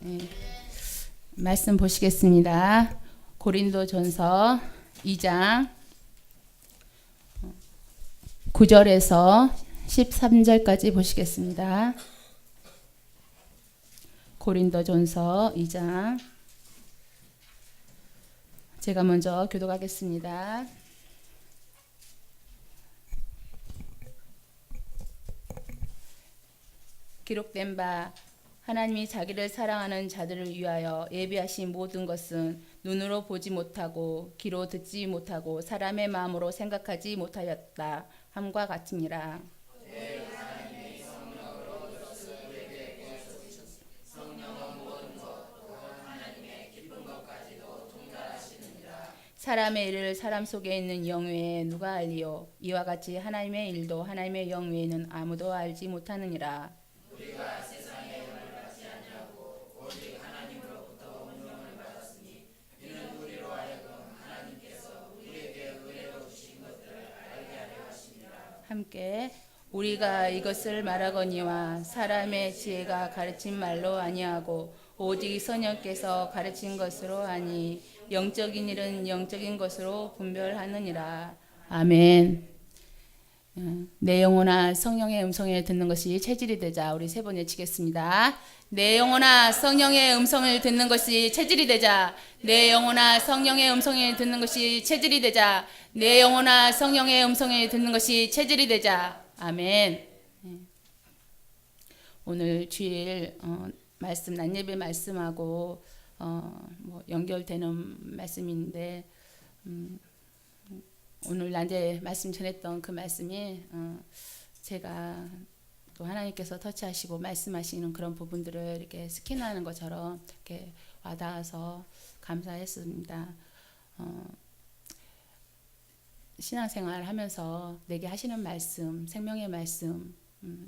예, 말씀 보시겠습니다. 고린도전서 2장 9절에서 13절까지 보시겠습니다. 고린도전서 2장 제가 먼저 교독하겠습니다. 기록된 바 하나님이 자기를 사랑하는 자들을 위하여 예비하신 모든 것은 눈으로 보지 못하고 귀로 듣지 못하고 사람의 마음으로 생각하지 못하였다 함과 같으니라. 사람의 일을 사람 속에 있는 영 외에 누가 알리요? 이와 같이 하나님의 일도 하나님의 영 외에는 아무도 알지 못하느니라. 함께 우리가 이것을 말하거니와 사람의 지혜가 가르친 말로 아니하고 오직 성령께서 가르친 것으로 하니 영적인 일은 영적인 것으로 분별하느니라. 아멘. 내 영혼아 성령의 음성을 듣는 것이 체질이 되자. 우리 세 번 외치겠습니다. 내 영혼아 성령의 음성을 듣는 것이 체질이 되자. 내 영혼아 성령의 음성을 듣는 것이 체질이 되자. 내 영혼아 성령의 음성을 듣는 것이 체질이 되자. 아멘. 오늘 주일 말씀 난예배 말씀하고 연결되는 말씀인데 오늘 낮에 말씀 전했던 그 말씀이 제가 또 하나님께서 터치하시고 말씀하시는 그런 부분들을 이렇게 스캔하는 것처럼 이렇게 와닿아서 감사했습니다. 신앙생활 하면서 내게 하시는 말씀, 생명의 말씀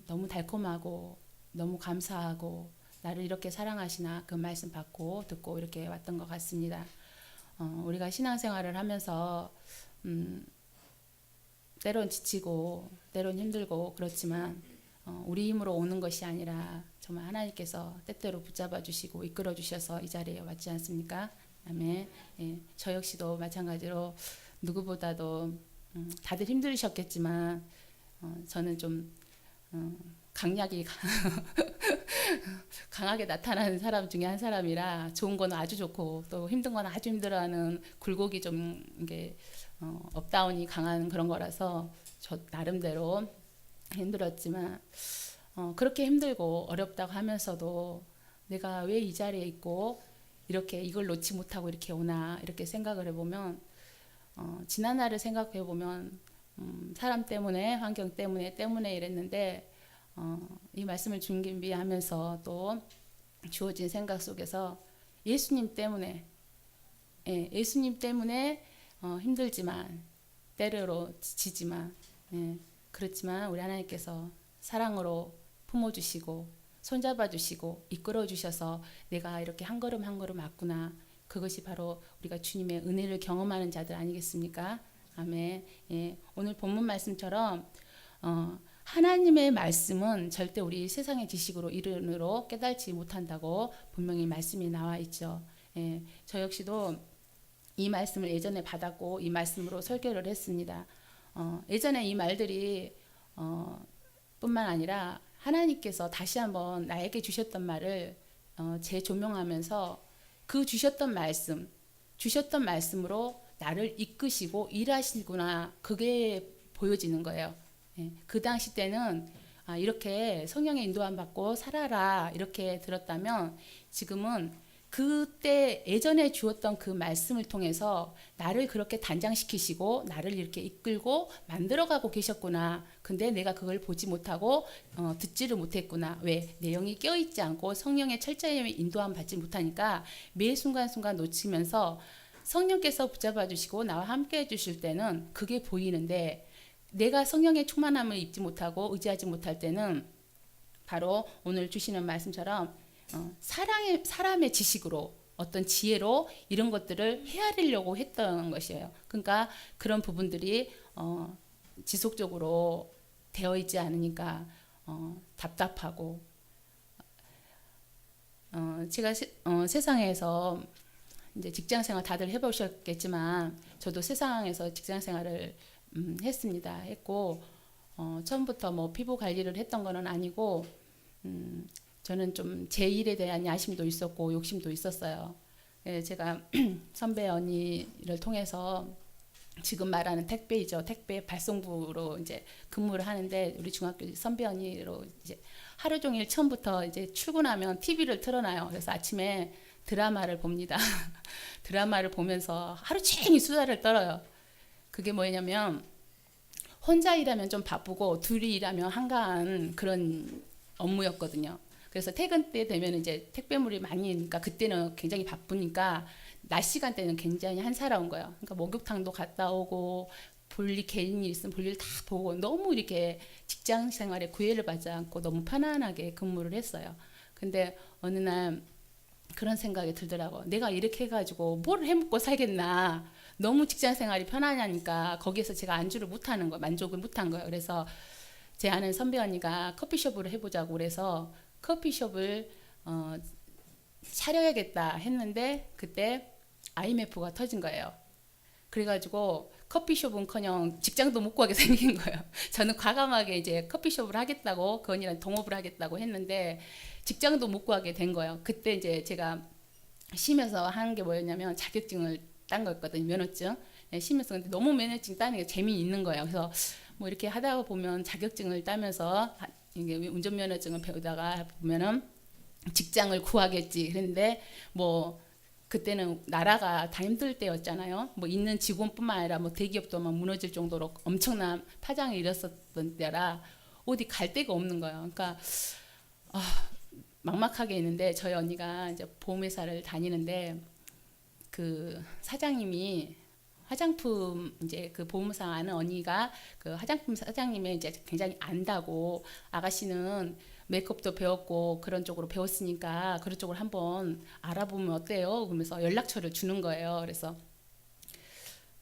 너무 달콤하고 너무 감사하고 나를 이렇게 사랑하시나 그 말씀 받고 듣고 이렇게 왔던 것 같습니다. 우리가 신앙생활을 하면서 때론 지치고 때론 힘들고 그렇지만 우리 힘으로 오는 것이 아니라 정말 하나님께서 때때로 붙잡아 주시고 이끌어 주셔서 이 자리에 왔지 않습니까? 아멘. 예, 저 역시도 마찬가지로 누구보다도 다들 힘들으셨겠지만 저는 좀 강약이 강하게 나타나는 사람 중에 한 사람이라 좋은 건 아주 좋고 또 힘든 건 아주 힘들어하는 굴곡이 좀 이게 업다운이 강한 그런 거라서 저 나름대로 힘들었지만 그렇게 힘들고 어렵다고 하면서도 내가 왜 이 자리에 있고 이렇게 이걸 놓지 못하고 이렇게 오나 이렇게 생각을 해보면 지난 날을 생각해 보면 사람 때문에 환경 때문에 이랬는데 이 말씀을 준비하면서 또 주어진 생각 속에서 예수님 때문에 예수님 때문에 힘들지만 때로로 지치지만 그렇지만 우리 하나님께서 사랑으로 품어주시고 손잡아주시고 이끌어주셔서 내가 이렇게 한 걸음 한 걸음 왔구나. 그것이 바로 우리가 주님의 은혜를 경험하는 자들 아니겠습니까? 아멘. 예, 오늘 본문 말씀처럼 하나님의 말씀은 절대 우리 세상의 지식으로 이론으로 깨달지 못한다고 분명히 말씀이 나와 있죠. 예, 저 역시도 이 말씀을 예전에 받았고 이 말씀으로 설교를 했습니다. 예전에 이 말들이 뿐만 아니라 하나님께서 다시 한번 나에게 주셨던 말을 재조명하면서 그 주셨던 말씀으로 나를 이끄시고 일하시구나. 그게 보여지는 거예요. 그 당시 때는 이렇게 성령의 인도함 받고 살아라 이렇게 들었다면 지금은 그때 예전에 주었던 그 말씀을 통해서 나를 그렇게 단장시키시고 나를 이렇게 이끌고 만들어가고 계셨구나. 근데 내가 그걸 보지 못하고 듣지를 못했구나. 왜? 내 영이 깨어있지 않고 성령의 철저히 인도함 받지 못하니까 매 순간순간 놓치면서 성령께서 붙잡아 주시고 나와 함께 해주실 때는 그게 보이는데 내가 성령의 충만함을 입지 못하고 의지하지 못할 때는 바로 오늘 주시는 말씀처럼 사람의 지식으로 어떤 지혜로 이런 것들을 헤아리려고 했던 것이에요. 그러니까 그런 부분들이 지속적으로 되어 있지 않으니까 답답하고 제가 세상에서 이제 직장 생활 다들 해보셨겠지만 저도 세상에서 직장 생활을 했습니다. 했고 처음부터 뭐 피부 관리를 했던 거는 아니고 저는 좀 제 일에 대한 야심도 있었고 욕심도 있었어요. 예, 제가 선배 언니를 통해서 지금 말하는 택배이죠. 택배 발송부로 이제 근무를 하는데 우리 중학교 선배 언니로 이제 하루 종일 처음부터 이제 출근하면 TV를 틀어놔요. 그래서 아침에 드라마를 봅니다. 드라마를 보면서 하루 종일 수다를 떨어요. 그게 뭐냐면 혼자 일하면 좀 바쁘고 둘이 일하면 한가한 그런 업무였거든요. 그래서 퇴근 때 되면 이제 택배물이 많이 있으니까 그때는 굉장히 바쁘니까 낮 시간대는 굉장히 한사로운 거예요. 그러니까 목욕탕도 갔다 오고 볼일 개인 일 있으면 볼일 다 보고 너무 이렇게 직장 생활에 구애를 받지 않고 너무 편안하게 근무를 했어요. 근데 어느 날 그런 생각이 들더라고. 내가 이렇게 해가지고 뭘 해먹고 살겠나. 너무 직장 생활이 편하냐니까 거기에서 제가 안주를 못하는 거예요. 만족을 못한 거예요. 그래서 제 아는 선배 언니가 커피숍을 해보자고 그래서 커피숍을 차려야겠다 했는데 그때 IMF가 터진 거예요. 그래가지고 커피숍은커녕 직장도 못 구하게 생긴 거예요. 저는 과감하게 이제 커피숍을 하겠다고 그 언니랑 동업을 하겠다고 했는데 직장도 못 구하게 된 거예요. 그때 이제 제가 심해서 하는 게 뭐였냐면 자격증을 딴 거였거든요. 면허증. 네, 심해서 근데 너무 면허증 따는 게 재미있는 거예요. 그래서 뭐 이렇게 하다가 보면 자격증을 따면서 이게 운전면허증을 배우다가 보면은 직장을 구하겠지. 그런데 뭐 그때는 나라가 다 힘들 때였잖아요. 뭐 있는 직원뿐만 아니라 뭐 대기업도 막 무너질 정도로 엄청난 파장이 일었었던 때라 어디 갈 데가 없는 거예요. 그러니까 막막하게 있는데 저희 언니가 이제 보험회사를 다니는데 그 사장님이 화장품 이제 그 보험사 아는 언니가 그 화장품 사장님의 이제 굉장히 안다고 아가씨는 메이크업도 배웠고 그런 쪽으로 배웠으니까 그런 쪽으로 한번 알아보면 어때요? 그러면서 연락처를 주는 거예요. 그래서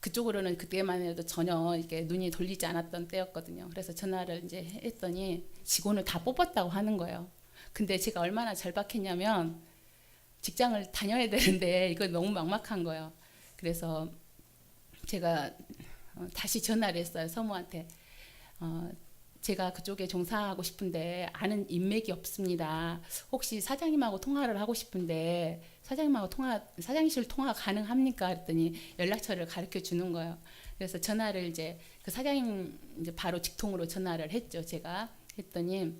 그쪽으로는 그때만 해도 전혀 이렇게 눈이 돌리지 않았던 때였거든요. 그래서 전화를 이제 했더니 직원을 다 뽑았다고 하는 거예요. 근데 제가 얼마나 절박했냐면 직장을 다녀야 되는데 이거 너무 막막한 거예요. 그래서 제가 다시 전화를 했어요. 서무한테. 제가 그쪽에 종사하고 싶은데 아는 인맥이 없습니다. 혹시 사장님하고 통화를 하고 싶은데 사장실 통화 가능합니까? 그랬더니 연락처를 가르쳐 주는 거예요. 그래서 전화를 이제 그 사장님 이제 바로 직통으로 전화를 했죠. 제가 했더니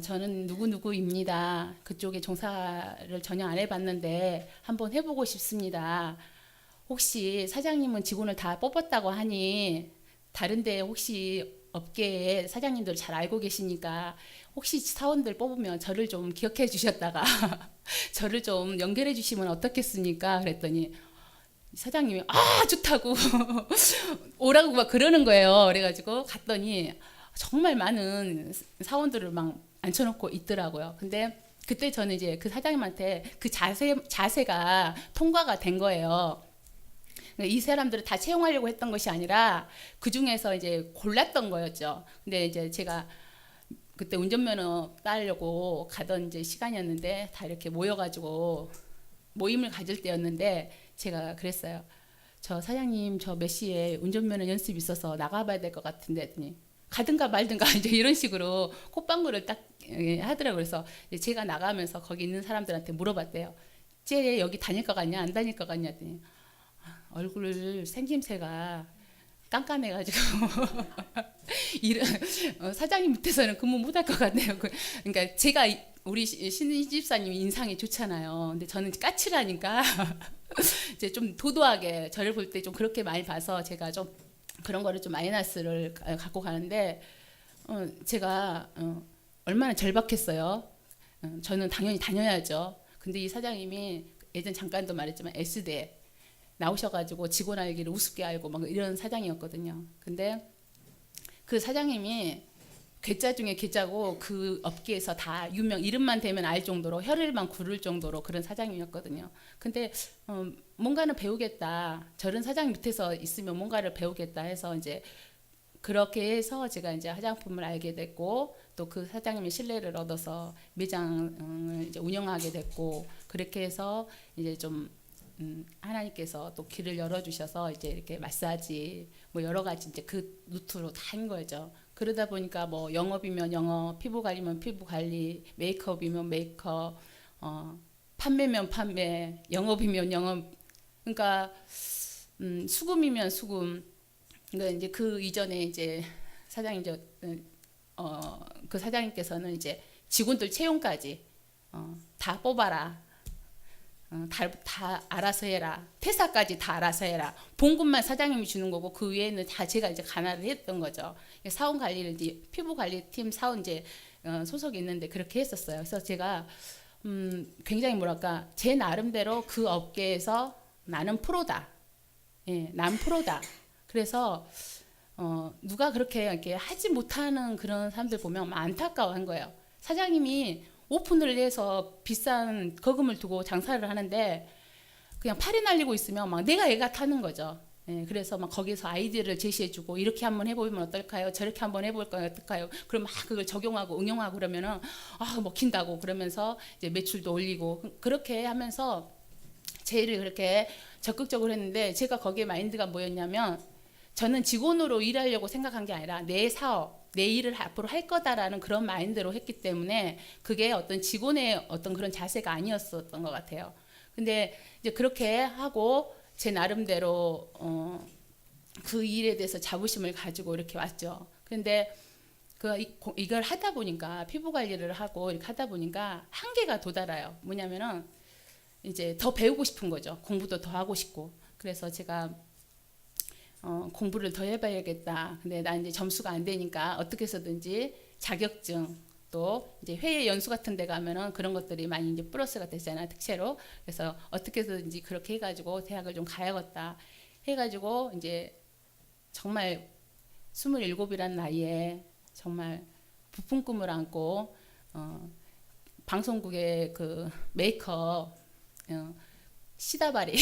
저는 누구누구입니다. 그쪽에 종사를 전혀 안 해봤는데 한번 해보고 싶습니다. 혹시 사장님은 직원을 다 뽑았다고 하니 다른데 혹시 업계에 사장님들 잘 알고 계시니까 혹시 사원들 뽑으면 저를 좀 기억해 주셨다가 저를 좀 연결해 주시면 어떻겠습니까? 그랬더니 사장님이 좋다고 오라고 막 그러는 거예요. 그래가지고 갔더니 정말 많은 사원들을 막 앉혀놓고 있더라고요. 근데 그때 저는 이제 그 사장님한테 그 자세가 통과가 된 거예요. 이 사람들을 다 채용하려고 했던 것이 아니라 그 중에서 이제 골랐던 거였죠. 근데 이제 제가 그때 운전면허 따려고 가던 이제 시간이었는데 다 이렇게 모여가지고 모임을 가질 때였는데 제가 그랬어요. 저 사장님 저 몇 시에 운전면허 연습 있어서 나가봐야 될 것 같은데 했더니 가든가 말든가 이제 이런 식으로 콧방구를 딱 하더라고요. 그래서 제가 나가면서 거기 있는 사람들한테 물어봤대요. 쟤 여기 다닐 것 같냐 안 다닐 것 같냐 했더니 얼굴 생김새가 깐깐해가지고 이런 사장님 밑에서는 근무 못할 것 같네요. 그러니까 제가 우리 신집사님 인상이 좋잖아요. 근데 저는 까칠하니까 이제 좀 도도하게 저를 볼 때 좀 그렇게 많이 봐서 제가 좀 그런 거를 좀 마이너스를 갖고 가는데 제가 얼마나 절박했어요. 저는 당연히 다녀야죠. 근데 이 사장님이 예전 잠깐도 말했지만 S대 나오셔가지고 직원 알기를 우습게 알고 막 이런 사장이었거든요. 근데 그 사장님이 괴짜 중에 괴짜고 그 업계에서 다 유명 이름만 대면 알 정도로 혈을만 구를 정도로 그런 사장님이었거든요. 근데 뭔가는 배우겠다. 저런 사장 밑에서 있으면 뭔가를 배우겠다 해서 이제 그렇게 해서 제가 이제 화장품을 알게 됐고 또 그 사장님의 신뢰를 얻어서 매장을 이제 운영하게 됐고 그렇게 해서 이제 좀 하나님께서 또 길을 열어주셔서 이제 이렇게 마사지 뭐 여러 가지 이제 그 루트로 다 한 거죠. 그러다 보니까 뭐 영업이면 영업, 피부 관리면 피부 관리, 메이크업이면 메이크업, 판매면 판매, 영업이면 영업. 그러니까 수금이면 수금. 그러니까 이제 그 이전에 이제 사장님 그 사장님께서는 이제 직원들 채용까지 다 뽑아라. 다 알아서 해라. 퇴사까지 다 알아서 해라. 봉급만 사장님이 주는 거고 그 외에는 다 제가 이제 관할을 했던 거죠. 사원 관리를 이제 피부 관리팀 사원 이제 소속이 있는데 그렇게 했었어요. 그래서 제가 굉장히 뭐랄까 제 나름대로 그 업계에서 나는 프로다. 예, 난 프로다. 그래서 누가 그렇게 이렇게 하지 못하는 그런 사람들 보면 안타까워한 거예요. 사장님이 오픈을 해서 비싼 거금을 두고 장사를 하는데 그냥 팔이 날리고 있으면 막 내가 애가 타는 거죠. 예, 그래서 막 거기서 아이디어를 제시해주고 이렇게 한번 해보면 어떨까요? 저렇게 한번 해볼까요? 어떨까요? 그럼 막 그걸 적용하고 응용하고 그러면은 먹힌다고 그러면서 이제 매출도 올리고 그렇게 하면서 제 일을 그렇게 적극적으로 했는데 제가 거기에 마인드가 뭐였냐면 저는 직원으로 일하려고 생각한 게 아니라 내 사업 내 일을 앞으로 할 거다라는 그런 마인드로 했기 때문에 그게 어떤 직원의 어떤 그런 자세가 아니었었던 것 같아요. 근데 이제 그렇게 하고 제 나름대로 그 일에 대해서 자부심을 가지고 이렇게 왔죠. 근데 이걸 하다 보니까 피부 관리를 하고 이렇게 하다 보니까 한계가 도달해요. 뭐냐면은 이제 더 배우고 싶은 거죠. 공부도 더 하고 싶고. 그래서 제가 공부를 더 해봐야겠다. 근데 난 이제 점수가 안 되니까 어떻게 해서든지 자격증 또 이제 회의 연수 같은 데 가면은 그런 것들이 많이 이제 플러스가 되잖아요. 특채로. 그래서 어떻게 해서든지 그렇게 해가지고 대학을 좀 가야겠다. 해가지고 이제 정말 27이라는 나이에 정말 부푼 꿈을 안고 방송국의 그 메이크업 시다바리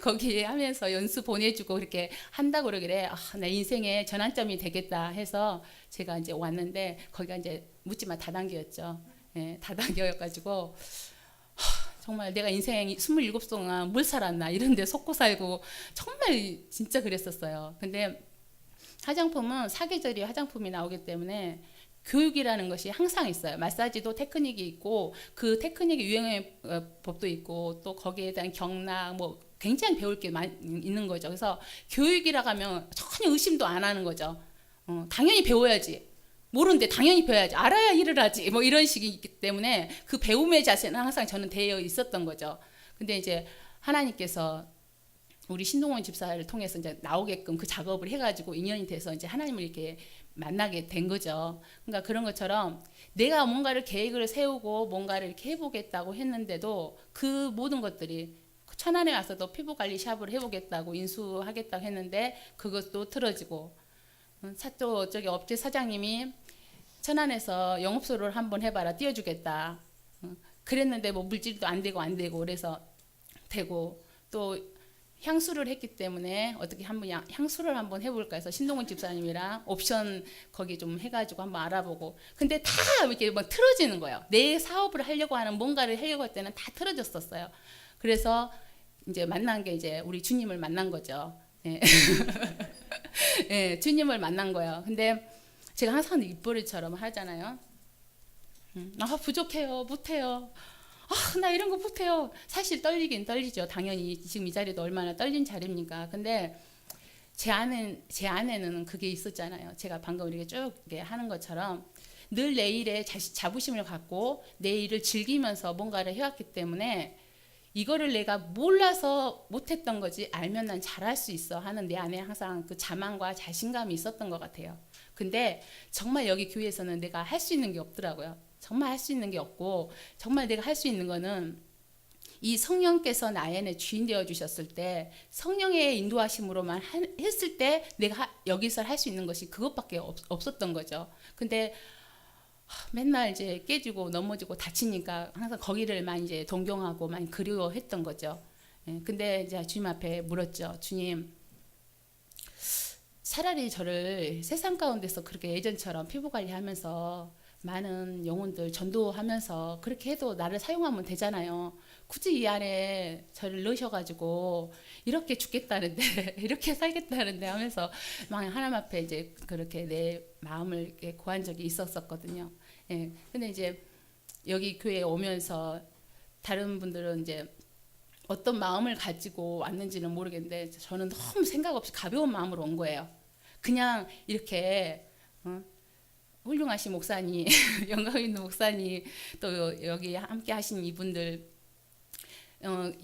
거기 하면서 연수 보내주고 그렇게 한다고 그러길래 내 인생의 전환점이 되겠다 해서 제가 이제 왔는데 거기가 이제 묻지마 다단계였죠. 예, 다단계여가지고 정말 내가 인생 27 동안 뭘 살았나 이런 데 속고 살고 정말 진짜 그랬었어요. 근데 화장품은 사계절이 화장품이 나오기 때문에 교육이라는 것이 항상 있어요. 마사지도 테크닉이 있고 그 테크닉의 유행의 법도 있고 또 거기에 대한 경락 뭐 굉장히 배울 게 많이 있는 거죠. 그래서 교육이라고 하면 전혀 의심도 안 하는 거죠. 당연히 배워야지. 모르는데 당연히 배워야지. 알아야 일을 하지. 뭐 이런 식이기 때문에 그 배움의 자세는 항상 저는 되어 있었던 거죠. 근데 이제 하나님께서 우리 신동원 집사를 통해서 이제 나오게끔 그 작업을 해가지고 인연이 돼서 이제 하나님을 이렇게 만나게 된 거죠. 그러니까 그런 것처럼 내가 뭔가를 계획을 세우고 뭔가를 이렇게 해보겠다고 했는데도 그 모든 것들이 천안에 와서도 피부 관리 샵을 해보겠다고 인수하겠다고 했는데 그것도 틀어지고 또 저기 업체 사장님이 천안에서 영업소를 한번 해봐라 띄워주겠다 그랬는데 뭐 물질도 안 되고 그래서 되고 또 향수를 했기 때문에 어떻게 한번 향수를 한번 해볼까 해서 신동훈 집사님이랑 옵션 거기 좀 해가지고 한번 알아보고 근데 다 이렇게 막 틀어지는 거예요. 내 사업을 하려고 하는 뭔가를 하려고 할 때는 다 틀어졌었어요. 그래서 이제 만난 게 이제 우리 주님을 만난 거죠. 예. 예, 주님을 만난 거예요. 근데 제가 항상 입버릇처럼 하잖아요. 부족해요, 못해요. 나 이런 거 못해요. 사실 떨리긴 떨리죠. 당연히 지금 이 자리도 얼마나 떨린 자리입니까. 근데 제 안에는 그게 있었잖아요. 제가 방금 이렇게 쭉 이렇게 하는 것처럼 늘 내 일에 자부심을 갖고 내 일을 즐기면서 뭔가를 해왔기 때문에 이거를 내가 몰라서 못했던 거지 알면 난 잘할 수 있어 하는 내 안에 항상 그 자만과 자신감이 있었던 것 같아요. 근데 정말 여기 교회에서는 내가 할 수 있는 게 없더라고요. 정말 할 수 있는 게 없고 정말 내가 할 수 있는 거는 이 성령께서 나의 안에 주인 되어 주셨을 때 성령의 인도하심으로만 했을 때 내가 여기서 할 수 있는 것이 그것밖에 없었던 거죠. 근데 맨날 이제 깨지고 넘어지고 다치니까 항상 거기를 많이 이제 동경하고 많이 그리워했던 거죠. 예, 근데 이제 주님 앞에 물었죠. 주님, 차라리 저를 세상 가운데서 그렇게 예전처럼 피부 관리하면서 많은 영혼들 전도하면서 그렇게 해도 나를 사용하면 되잖아요. 굳이 이 안에 저를 넣으셔가지고 이렇게 죽겠다는데 이렇게 살겠다는데 하면서 막 하나님 앞에 이제 그렇게 내 마음을 이렇게 고한 적이 있었었거든요. 예. 근데 이제 여기 교회에 오면서 다른 분들은 이제 어떤 마음을 가지고 왔는지는 모르겠는데 저는 너무 생각 없이 가벼운 마음으로 온 거예요. 그냥 이렇게 훌륭하신 목사님, 영감 있는 목사님, 또 여기 함께 하신 이분들,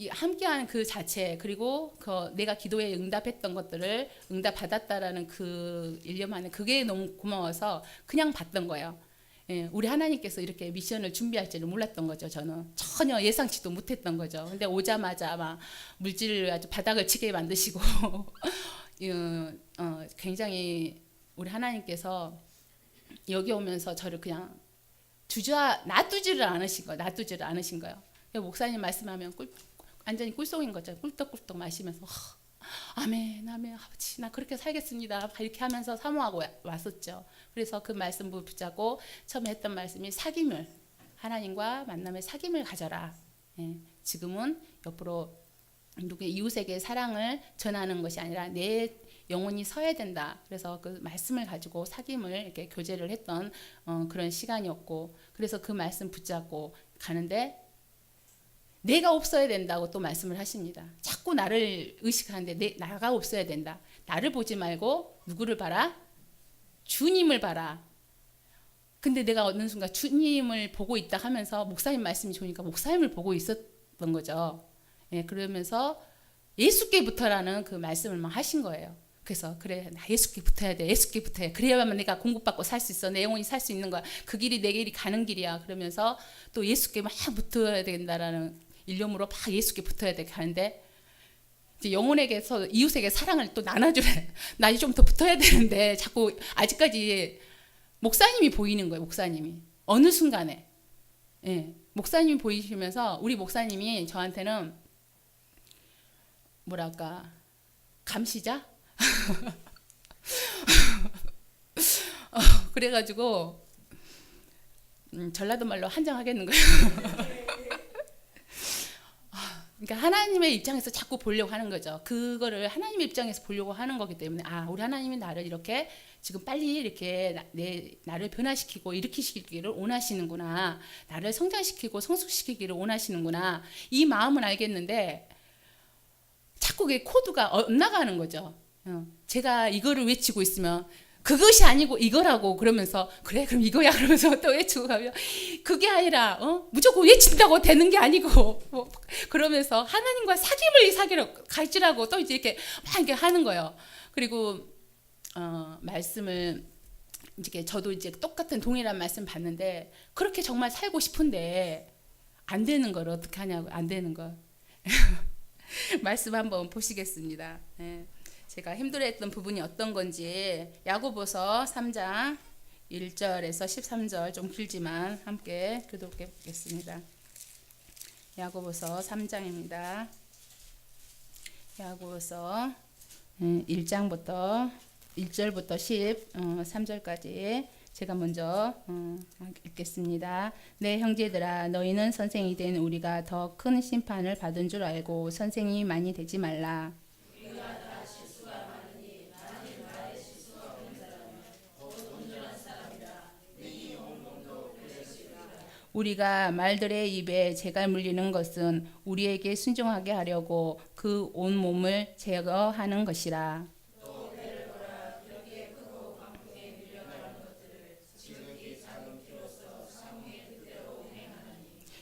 함께한 그 자체, 그리고 그 내가 기도에 응답했던 것들을 응답받았다라는 그 일념 안에 그게 너무 고마워서 그냥 봤던 거예요. 예, 우리 하나님께서 이렇게 미션을 준비할 줄은 몰랐던 거죠. 저는 전혀 예상치도 못했던 거죠. 근데 오자마자 막 물질을 아주 바닥을 치게 만드시고 굉장히 우리 하나님께서 여기 오면서 저를 그냥 놔두지를 않으신 거예요. 놔두지를 않으신 거예요. 목사님 말씀하면 완전히 꿀송인 거죠. 꿀떡꿀떡 마시면서 아멘, 아멘, 아버지, 나 그렇게 살겠습니다. 이렇게 하면서 사모하고 왔었죠. 그래서 그 말씀 붙잡고 처음에 했던 말씀이 사귐을, 하나님과 만남의 사귐을 가져라. 예, 지금은 옆으로 누구의 이웃에게 사랑을 전하는 것이 아니라 내 영혼이 서야 된다. 그래서 그 말씀을 가지고 사귐을 이렇게 교제를 했던 그런 시간이었고, 그래서 그 말씀 붙잡고 가는데 내가 없어야 된다고 또 말씀을 하십니다. 자꾸 나를 의식하는데 나가 없어야 된다. 나를 보지 말고 누구를 봐라? 주님을 봐라. 근데 내가 어느 순간 주님을 보고 있다 하면서 목사님 말씀이 좋으니까 목사님을 보고 있었던 거죠. 예, 그러면서 예수께부터라는 그 말씀을 막 하신 거예요. 그래서 그래, 나 예수께 붙어야 돼. 예수께 붙어야 돼. 그래야만 내가 공급받고 살 수 있어. 내 영혼이 살 수 있는 거야. 그 길이 내 길이 가는 길이야. 그러면서 또 예수께 막 붙어야 된다라는 일념으로 막 예수께 붙어야 돼 가는데 이제 영혼에게서 이웃에게 사랑을 또 나눠주래. 나 이제 좀 더 붙어야 되는데 자꾸 아직까지 목사님이 보이는 거예요. 목사님이 어느 순간에 목사님이 보이시면서 우리 목사님이 저한테는 뭐랄까 감시자? 그래가지고 전라도 말로 한정하겠는 거예요. 그러니까 하나님의 입장에서 자꾸 보려고 하는 거죠. 그거를 하나님의 입장에서 보려고 하는 거기 때문에 우리 하나님이 나를 이렇게 지금 빨리 이렇게 나를 변화시키고 일으키시기를 원하시는구나. 나를 성장시키고 성숙시키기를 원하시는구나. 이 마음은 알겠는데 자꾸 그게 코드가 엇나가는 거죠. 제가 이거를 외치고 있으면 그것이 아니고 이거라고 그러면서 그래 그럼 이거야 그러면서 또 외치고 가면 그게 아니라 무조건 외친다고 되는 게 아니고 그러면서 하나님과 사귐을 가지라고 또 이제 이렇게 막 이렇게 하는 거예요. 그리고 말씀을 이제 저도 이제 똑같은 동일한 말씀 봤는데 그렇게 정말 살고 싶은데 안 되는 걸 어떻게 하냐고. 안 되는 걸 말씀 한번 보시겠습니다. 네. 제가 힘들어했던 부분이 어떤 건지 야고보서 3장 1절에서 13절 좀 길지만 함께 교독해 보겠습니다. 야고보서 3장입니다. 야고보서 1장부터 1절부터 13절까지 제가 먼저 읽겠습니다. 네, 형제들아, 너희는 선생이 된 우리가 더 큰 심판을 받은 줄 알고 선생이 많이 되지 말라. 우리가 말들의 입에 재가 물리는 것은 우리에게 순종하게 하려고 그 온 몸을 제거하는 것이라.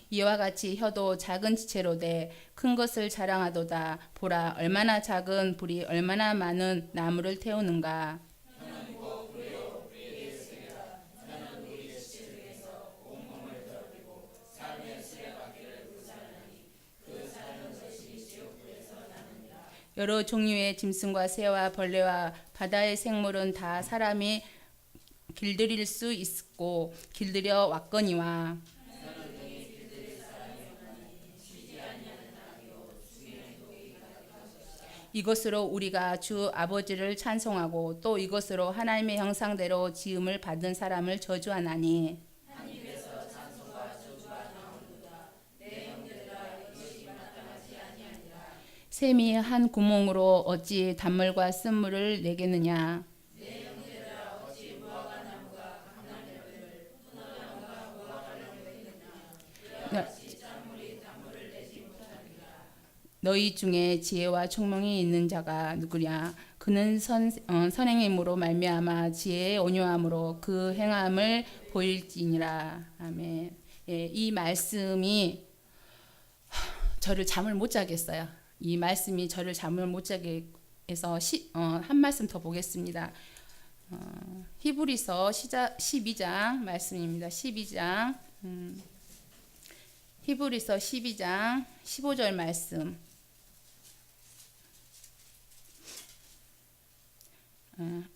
이와 같이 혀도 작은 지체로 돼 큰 것을 자랑하도다. 보라, 얼마나 작은 불이 얼마나 많은 나무를 태우는가. 여러 종류의 짐승과 새와 벌레와 바다의 생물은 다 사람이 길들일 수 있고 길들여 왔거니와 이것으로 우리가 주 아버지를 찬송하고 또 이것으로 하나님의 형상대로 지음을 받은 사람을 저주하나니 샘이 한 구멍으로 어찌 단물과 쓴물을 내겠느냐. 너희 중에 지혜와 총명이 있는 자가 누구냐. 그는 선행임으로 말미암아 지혜의 온유함으로 그 행함을 보일지니라. 아멘. 예, 이 말씀이 저를 잠을 못 자게 했어요. 이 말씀이 저를 잠을 못 자게 해서 한 말씀 더 보겠습니다. 히브리서 12장 말씀입니다. 12장 히브리서 12장 15절 말씀.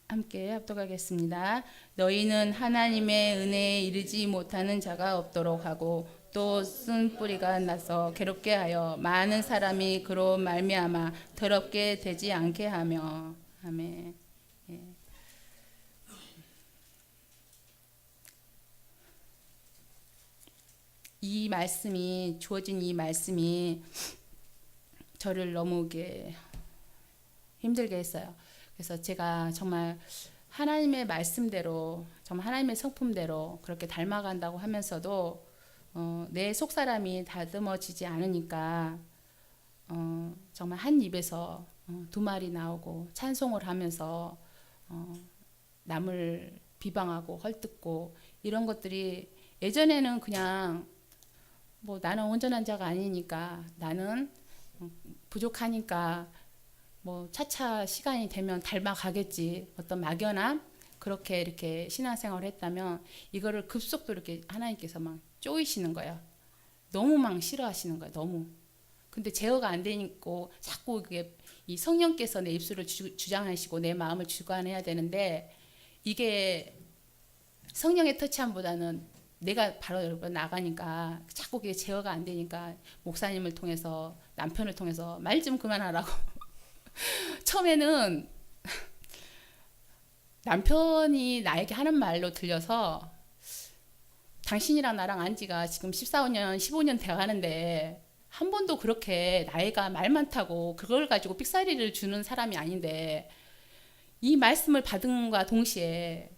함께 합독하겠습니다. 너희는 하나님의 은혜에 이르지 못하는 자가 없도록 하고 또 쓴 뿌리가 나서 괴롭게 하여 많은 사람이 그로 말미암아 더럽게 되지 않게 하며. 아멘. 예. 이 말씀이 주어진 이 말씀이 저를 너무 힘들게 했어요. 그래서 제가 정말 하나님의 말씀대로, 정말 하나님의 성품대로 그렇게 닮아간다고 하면서도 내 속사람이 다듬어지지 않으니까 정말 한 입에서 두 말이 나오고 찬송을 하면서 남을 비방하고 헐뜯고 이런 것들이 예전에는 그냥 뭐 나는 온전한 자가 아니니까, 나는 부족하니까 뭐 차차 시간이 되면 닮아가겠지, 어떤 막연함, 그렇게 이렇게 신앙생활을 했다면 이거를 급속도로 이렇게 하나님께서 막 쪼이시는 거예요. 너무 막 싫어하시는 거예요. 너무. 근데 제어가 안 되니까 자꾸 그게 이 성령께서 내 입술을 주장하시고 내 마음을 주관해야 되는데, 이게 성령의 터치함보다는 내가 바로 여러분 나가니까 자꾸 그게 제어가 안 되니까 목사님을 통해서, 남편을 통해서 말 좀 그만하라고. 처음에는 남편이 나에게 하는 말로 들려서, 당신이랑 나랑 안 지가 지금 14년, 15년 돼가는데 한 번도 그렇게 나이가 말 많다고 그걸 가지고 삑사리를 주는 사람이 아닌데, 이 말씀을 받은과 동시에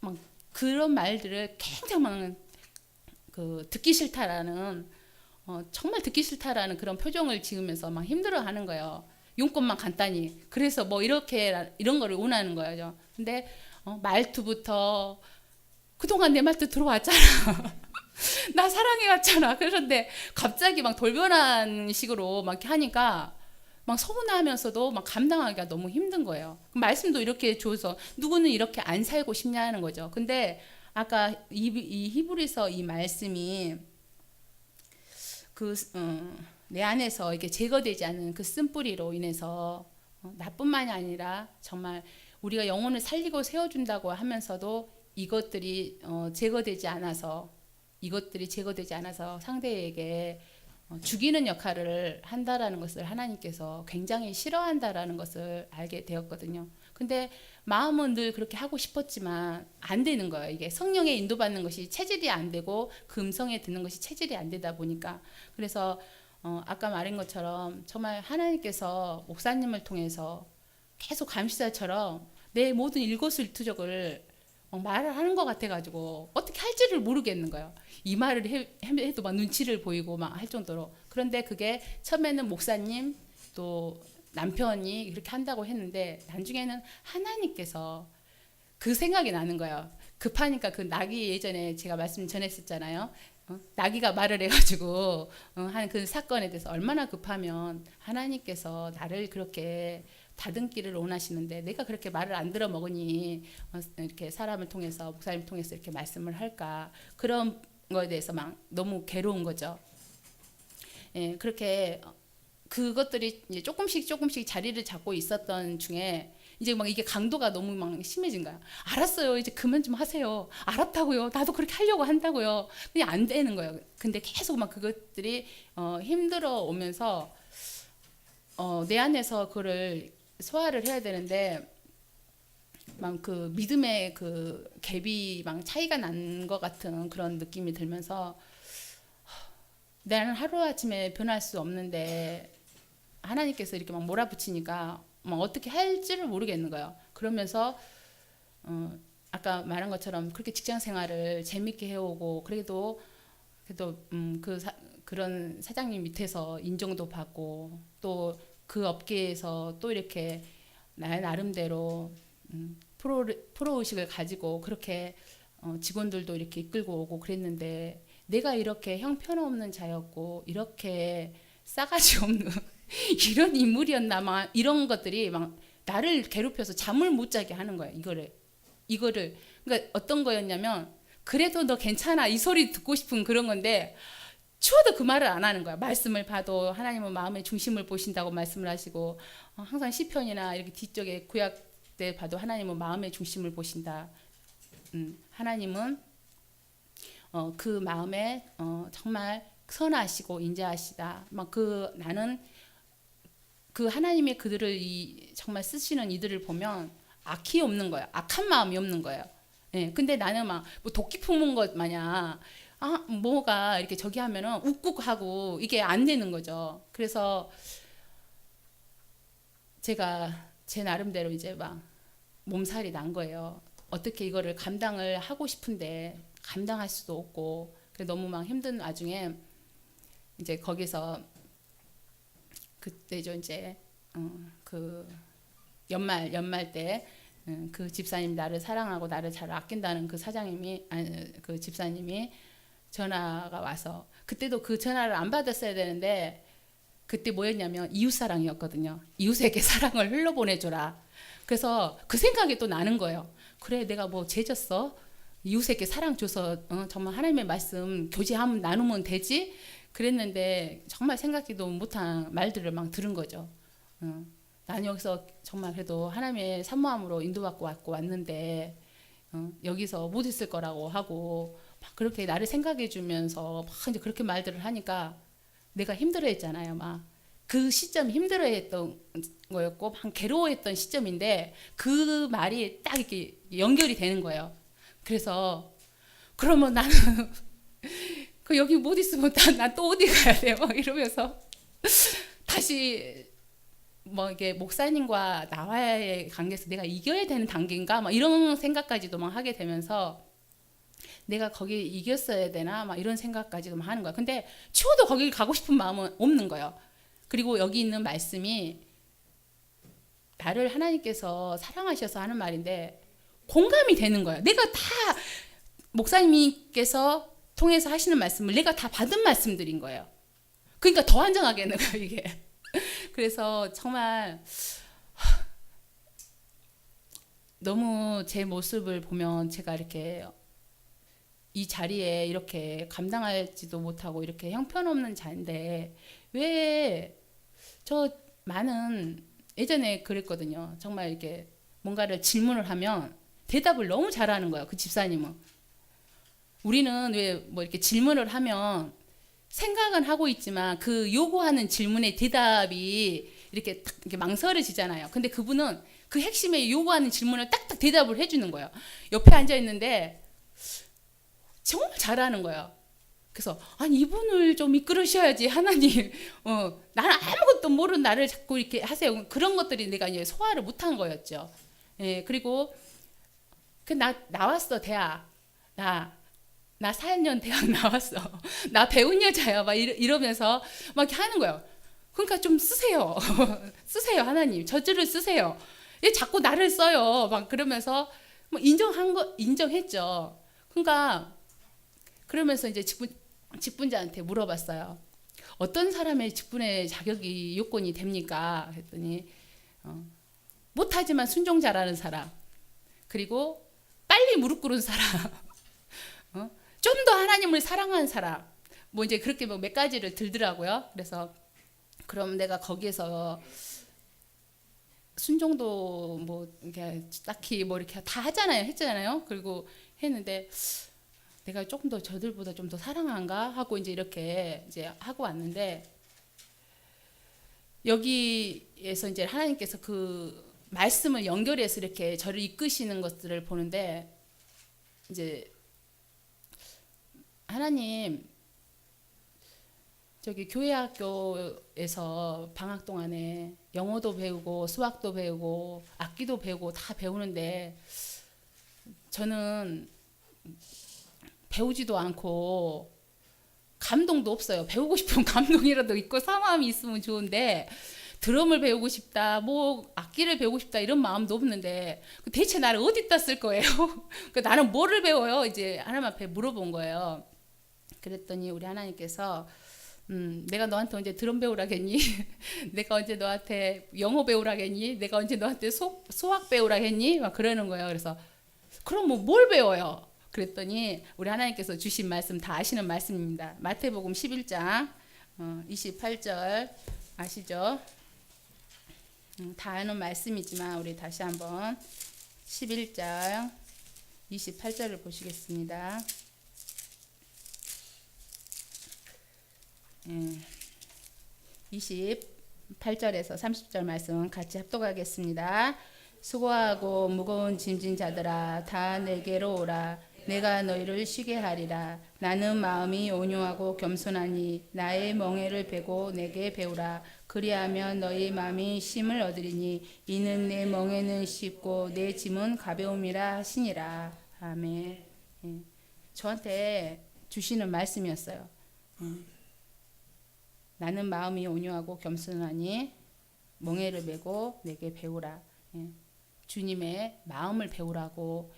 막 그런 말들을 굉장히 막 듣기 싫다라는, 정말 듣기 싫다라는 그런 표정을 지으면서 막 힘들어하는 거예요. 용건만 간단히. 그래서 뭐 이렇게 이런 거를 원하는 거예요. 근데 말투부터 그동안 내 말도 들어왔잖아. 나 사랑해왔잖아. 그런데 갑자기 막 돌변한 식으로 막 하니까 막 서운하면서도 막 감당하기가 너무 힘든 거예요. 말씀도 이렇게 줘서 누구는 이렇게 안 살고 싶냐는 거죠. 근데 아까 이 히브리서 이 말씀이 내 안에서 이게 제거되지 않는 그 쓴뿌리로 인해서 나뿐만이 아니라 정말 우리가 영혼을 살리고 세워준다고 하면서도 이것들이 제거되지 않아서 상대에게 죽이는 역할을 한다라는 것을 하나님께서 굉장히 싫어한다라는 것을 알게 되었거든요. 근데 마음은 늘 그렇게 하고 싶었지만 안 되는 거예요. 이게 성령의 인도받는 것이 체질이 안 되고 금성에 드는 것이 체질이 안 되다 보니까. 그래서 아까 말한 것처럼 정말 하나님께서 목사님을 통해서 계속 감시자처럼 내 모든 일거수일투족을 말을 하는 것 같아가지고 어떻게 할지를 모르겠는 거예요. 이 말을 해도 막 눈치를 보이고 막 할 정도로. 그런데 그게 처음에는 목사님 또 남편이 이렇게 한다고 했는데, 나중에는 하나님께서 그 생각이 나는 거예요. 급하니까 그 나귀, 예전에 제가 말씀 전했었잖아요. 나귀가 말을 해가지고 한 그 사건에 대해서 얼마나 급하면 하나님께서 나를 그렇게 다듬기를 원하시는데 내가 그렇게 말을 안 들어 먹으니 이렇게 사람을 통해서, 목사님 통해서 이렇게 말씀을 할까, 그런 거에 대해서 막 너무 괴로운 거죠. 예, 그렇게 그것들이 이제 조금씩 자리를 잡고 있었던 중에 이제 막 이게 강도가 너무 막 심해진 거야. 알았어요. 이제 그만 좀 하세요. 알았다고요. 나도 그렇게 하려고 한다고요. 그냥 안 되는 거예요. 근데 계속 막 그것들이 힘들어 오면서 내 안에서 그거를 소화를 해야 되는데 막 그 믿음의 그 갭이 막 차이가 난 것 같은 그런 느낌이 들면서 나는 하루아침에 변할 수 없는데 하나님께서 이렇게 막 몰아붙이니까 막 어떻게 할지를 모르겠는 거예요. 그러면서 아까 말한 것처럼 그렇게 직장 생활을 재밌게 해오고 그래도 그런 사장님 밑에서 인정도 받고 또 그 업계에서 또 이렇게 나름대로 프로 의식을 가지고 그렇게 직원들도 이렇게 이끌고 오고 그랬는데 내가 이렇게 형편없는 자였고 이렇게 싸가지 없는 이런 인물이었나 막 이런 것들이 막 나를 괴롭혀서 잠을 못 자게 하는 거야. 이거를 그러니까 어떤 거였냐면 그래도 너 괜찮아 이 소리 듣고 싶은 그런 건데 추워도 그 말을 안 하는 거야. 말씀을 봐도 하나님은 마음의 중심을 보신다고 말씀을 하시고 항상 시편이나 이렇게 뒤쪽에 구약 때 봐도 하나님은 마음의 중심을 보신다. 하나님은 그 마음에 정말 선하시고 인자하시다. 막 나는 그 하나님의 그들을 정말 쓰시는 이들을 보면 악이 없는 거야. 악한 마음이 없는 거예요. 예, 근데 나는 막 뭐 도끼 품은 것 마냥 뭐가 이렇게 저기 하면은 욱욱하고 이게 안 되는 거죠. 그래서 제가 제 나름대로 이제 막 몸살이 난 거예요. 어떻게 이거를 감당을 하고 싶은데 감당할 수도 없고 너무 막 힘든 와중에 이제 거기서 그때죠 이제 그 연말 때 그 집사님 나를 사랑하고 나를 잘 아낀다는 그 사장님이 그 집사님이 전화가 와서 그때도 그 전화를 안 받았어야 되는데 그때 뭐였냐면 이웃사랑이었거든요. 이웃에게 사랑을 흘러보내줘라. 그래서 그 생각이 또 나는 거예요. 그래 내가 뭐 죄졌어? 이웃에게 사랑 줘서 정말 하나님의 말씀 교제하면 나누면 되지? 그랬는데 정말 생각지도 못한 말들을 막 들은 거죠. 난 여기서 정말 그래도 하나님의 산모함으로 인도받고 왔는데 여기서 못 있을 거라고 하고 막 그렇게 나를 생각해 주면서 막 이제 그렇게 말들을 하니까 내가 힘들어했잖아요. 막 그 시점이 힘들어했던 거였고 막 괴로워했던 시점인데 그 말이 딱 이렇게 연결이 되는 거예요. 그래서 그러면 나는 그 여기 못 있으면 난 또 어디 가야 돼요? 이러면서 다시 뭐 이게 목사님과 나와의 관계에서 내가 이겨야 되는 단계인가 막 이런 생각까지도 막 하게 되면서 내가 거기 이겼어야 되나 막 이런 생각까지도 막 하는 거야. 근데 추워도 거기 가고 싶은 마음은 없는 거예요. 그리고 여기 있는 말씀이 나를 하나님께서 사랑하셔서 하는 말인데 공감이 되는 거야. 내가 다 목사님께서 통해서 하시는 말씀을 내가 다 받은 말씀들인 거예요. 그러니까 더 안정하게 하는 거야 이게. 그래서 정말 너무 제 모습을 보면 제가 이렇게 이 자리에 이렇게 감당하지도 못하고 이렇게 형편없는 자인데 왜 저 많은 예전에 그랬거든요. 정말 이렇게 뭔가를 질문을 하면 대답을 너무 잘하는 거예요. 그 집사님은. 우리는 왜 뭐 이렇게 질문을 하면 생각은 하고 있지만 그 요구하는 질문의 대답이 이렇게 딱 이렇게 망설여지잖아요. 근데 그분은 그 핵심에 요구하는 질문을 딱딱 대답을 해주는 거예요. 옆에 앉아 있는데 정말 잘하는 거예요. 그래서 아니 이분을 좀 이끌으셔야지 하나님. 나는 아무것도 모르는 나를 자꾸 이렇게 하세요. 그런 것들이 내가 이제 소화를 못한 거였죠. 예, 그리고 나왔어 대학 나 4년 대학 나왔어. 나 배운 여자야. 막 이러면서 막 이렇게 하는 거예요. 그러니까 좀 쓰세요. 쓰세요 하나님. 저주를 쓰세요. 얘 자꾸 나를 써요. 막 그러면서 뭐 인정했죠. 그러니까 그러면서 이제 직분자한테 물어봤어요. 어떤 사람의 직분의 자격이 요건이 됩니까? 했더니 못하지만 순종자라는 사람, 그리고 빨리 무릎 꿇은 사람, 좀 더 하나님을 사랑하는 사람, 뭐 이제 그렇게 뭐 몇 가지를 들더라고요. 그래서 그럼 내가 거기에서 순종도 뭐 이렇게 딱히 뭐 이렇게 다 했잖아요. 그리고 했는데 내가 조금 더 저들보다 좀 더 사랑한가 하고 이제 이렇게 이제 하고 왔는데 여기에서 이제 하나님께서 그 말씀을 연결해서 이렇게 저를 이끄시는 것들을 보는데, 이제 하나님 저기 교회 학교에서 방학 동안에 영어도 배우고 수학도 배우고 악기도 배우고 다 배우는데, 저는 배우지도 않고 감동도 없어요. 배우고 싶은 감동이라도 있고 사마음이 있으면 좋은데, 드럼을 배우고 싶다, 뭐 악기를 배우고 싶다 이런 마음도 없는데 대체 나를 어디다 쓸 거예요? 나는 뭐를 배워요? 이제 하나님 앞에 물어본 거예요. 그랬더니 우리 하나님께서 내가 너한테 언제 드럼 배우라겠니? 내가 언제 너한테 영어 배우라겠니? 내가 언제 너한테 수학 배우라겠니? 막 그러는 거예요. 그래서 그럼 뭐 뭘 배워요? 그랬더니 우리 하나님께서 주신 말씀 다 아시는 말씀입니다. 마태복음 11장 28절 아시죠? 다 아는 말씀이지만 우리 다시 한번 11장 28절을 보시겠습니다. 28절에서 30절 말씀 같이 합독하겠습니다. 수고하고 무거운 짐진 자들아 다 내게로 오라. 내가 너희를 쉬게 하리라. 나는 마음이 온유하고 겸손하니 나의 멍에를 베고 내게 배우라. 그리하면 너희 마음이 쉼을 얻으리니 이는 내 멍에는 쉽고 내 짐은 가벼움이라 하시니라. 아멘. 저한테 주시는 말씀이었어요. 나는 마음이 온유하고 겸손하니 멍에를 메고 내게 배우라. 주님의 마음을 배우라고.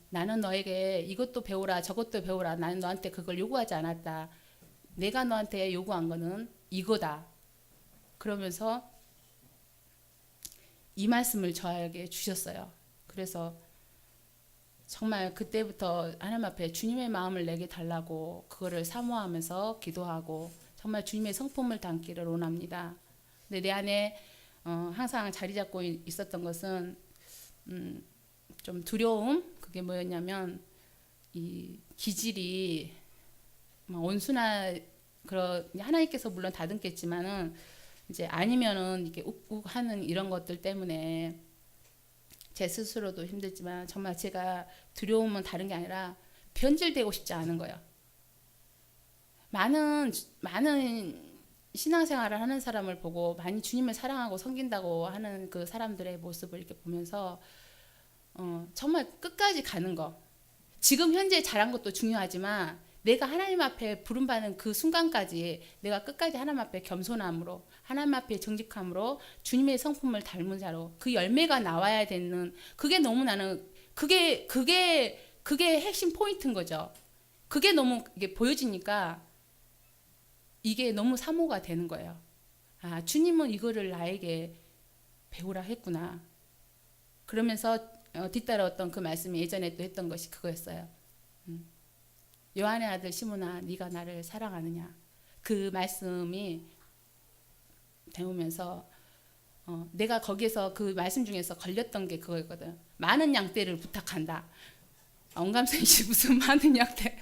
나는 너에게 이것도 배우라 저것도 배우라. 나는 너한테 그걸 요구하지 않았다. 내가 너한테 요구한 거는 이거다. 그러면서 이 말씀을 저에게 주셨어요. 그래서 정말 그때부터 하나님 앞에 주님의 마음을 내게 달라고 그거를 사모하면서 기도하고 정말 주님의 성품을 담기를 원합니다. 근데 내 안에 항상 자리 잡고 있었던 것은 좀 두려움. 그게 뭐였냐면 이 기질이 온순한 그런 하나님께서 물론 다듬겠지만은 이제 아니면은 이렇게 욱욱하는 이런 것들 때문에 제 스스로도 힘들지만 정말 제가 두려움은 다른 게 아니라 변질되고 싶지 않은 거예요. 많은 신앙생활을 하는 사람을 보고 많이 주님을 사랑하고 섬긴다고 하는 그 사람들의 모습을 이렇게 보면서 정말 끝까지 가는 거. 지금 현재 잘한 것도 중요하지만 내가 하나님 앞에 부름받는 그 순간까지 내가 끝까지 하나님 앞에 겸손함으로 하나님 앞에 정직함으로 주님의 성품을 닮은 자로 그 열매가 나와야 되는 그게 너무 나는 그게 핵심 포인트인 거죠. 그게 너무 이게 보여지니까 이게 너무 사모가 되는 거예요. 아, 주님은 이거를 나에게 배우라 했구나. 그러면서 뒤따라왔던 그 말씀이 예전에 또 했던 것이 그거였어요. 요한의 아들 시몬아, 네가 나를 사랑하느냐. 그 말씀이 배우면서 내가 거기에서 그 말씀 중에서 걸렸던 게 그거였거든. 많은 양떼를 부탁한다. 언감생이 무슨 많은 양떼.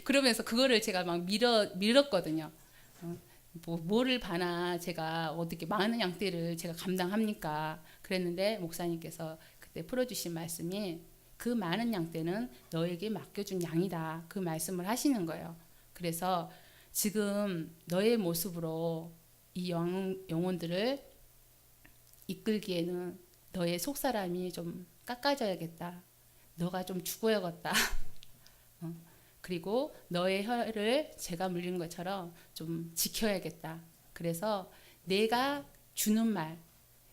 그러면서 그거를 제가 막 밀었거든요. 뭐를 바나 제가 어떻게 많은 양떼를 제가 감당합니까? 그랬는데 목사님께서 그때 풀어주신 말씀이 그 많은 양떼는 너에게 맡겨준 양이다. 그 말씀을 하시는 거예요. 그래서 지금 너의 모습으로 이 영혼들을 이끌기에는 너의 속사람이 좀 깎아져야겠다. 너가 좀 죽어야겠다. 그리고 너의 혀를 제가 물리는 것처럼 좀 지켜야겠다. 그래서 내가 주는 말,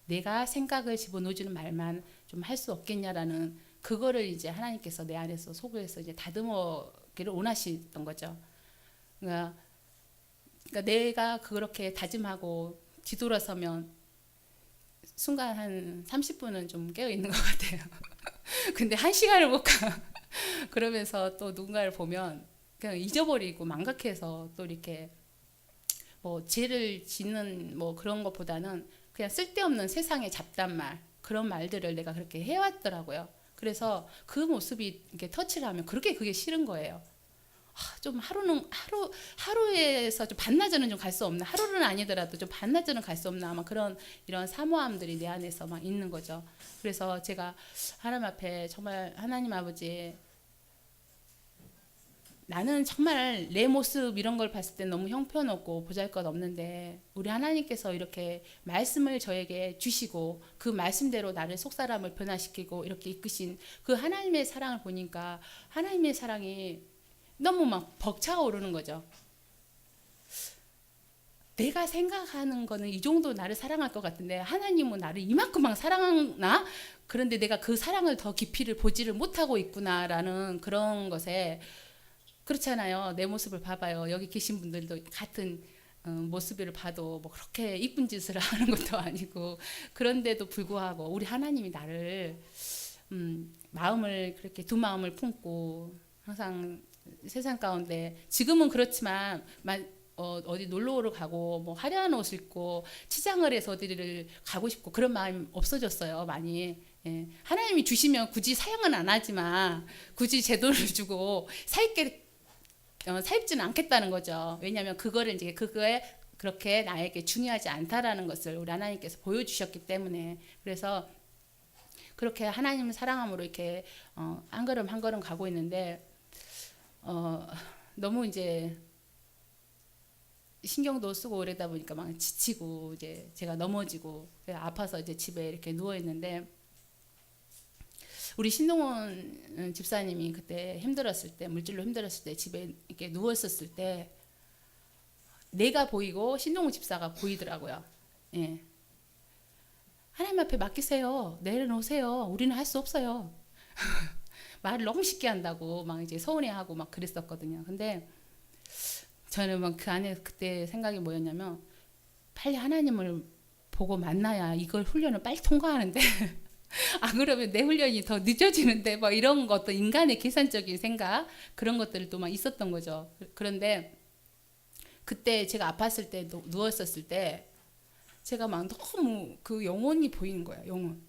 내가 생각을 집어넣어주는 말만 좀 할 수 없겠냐라는 그거를 이제 하나님께서 내 안에서 속에서 이제 다듬어기를 원하시던 거죠. 그러니까 내가 그렇게 다짐하고 뒤돌아서면 순간 한 30분은 좀 깨어 있는 것 같아요. 근데 1시간을 못 가. 그러면서 또 누군가를 보면 그냥 잊어버리고 망각해서 또 이렇게 뭐 죄를 짓는 뭐 그런 것보다는 그냥 쓸데없는 세상의 잡담 말 그런 말들을 내가 그렇게 해왔더라고요. 그래서 그 모습이 이렇게 터치를 하면 그렇게 그게 싫은 거예요. 좀 하루에서 좀 반나절은 좀 갈 수 없나, 하루는 아니더라도 좀 반나절은 갈 수 없나, 아마 그런 이런 사모함들이 내 안에서 막 있는 거죠. 그래서 제가 하나님 앞에 정말 하나님 아버지, 나는 정말 내 모습 이런 걸 봤을 때 너무 형편없고 보잘것없는데 우리 하나님께서 이렇게 말씀을 저에게 주시고 그 말씀대로 나를 속사람을 변화시키고 이렇게 이끄신 그 하나님의 사랑을 보니까 하나님의 사랑이 너무 막 벅차가 오르는 거죠. 내가 생각하는 거는 이 정도 나를 사랑할 것 같은데 하나님은 나를 이만큼만 사랑하나? 그런데 내가 그 사랑을 더 깊이를 보지를 못하고 있구나라는 그런 것에, 그렇잖아요. 내 모습을 봐봐요. 여기 계신 분들도 같은 모습을 봐도 뭐 그렇게 이쁜 짓을 하는 것도 아니고, 그런데도 불구하고 우리 하나님이 나를 마음을 그렇게 두 마음을 품고 항상 세상 가운데, 지금은 그렇지만 어디 놀러오러 가고 뭐 화려한 옷을 입고 치장을 해서 어디를 가고 싶고 그런 마음이 없어졌어요. 많이. 예. 하나님이 주시면 굳이 사용은 안 하지만 굳이 제 돈을 주고 사입지는 않겠다는 거죠. 왜냐하면 그거를 이제 그거에 그렇게 나에게 중요하지 않다라는 것을 우리 하나님께서 보여주셨기 때문에, 그래서 그렇게 하나님을 사랑함으로 이렇게 한 걸음 한 걸음 가고 있는데 너무 이제 신경도 쓰고 이러다 보니까 막 지치고 이제 제가 넘어지고 아파서 이제 집에 이렇게 누워 있는데, 우리 신동원 집사님이 그때 힘들었을 때, 물질로 힘들었을 때 집에 이렇게 누워 있었을 때 내가 보이고 신동원 집사가 보이더라고요. 예. 하나님 앞에 맡기세요. 내려놓으세요. 우리는 할 수 없어요. 말을 너무 쉽게 한다고 막 이제 서운해하고 막 그랬었거든요. 근데 저는 막 그 안에 그때 생각이 뭐였냐면, 빨리 하나님을 보고 만나야 이걸 훈련을 빨리 통과하는데 그러면 내 훈련이 더 늦어지는데 뭐 이런 것도, 인간의 계산적인 생각, 그런 것들도 막 있었던 거죠. 그런데 그때 제가 아팠을 때 누웠었을 때 제가 막 너무 그 영혼이 보이는 거예요. 영혼.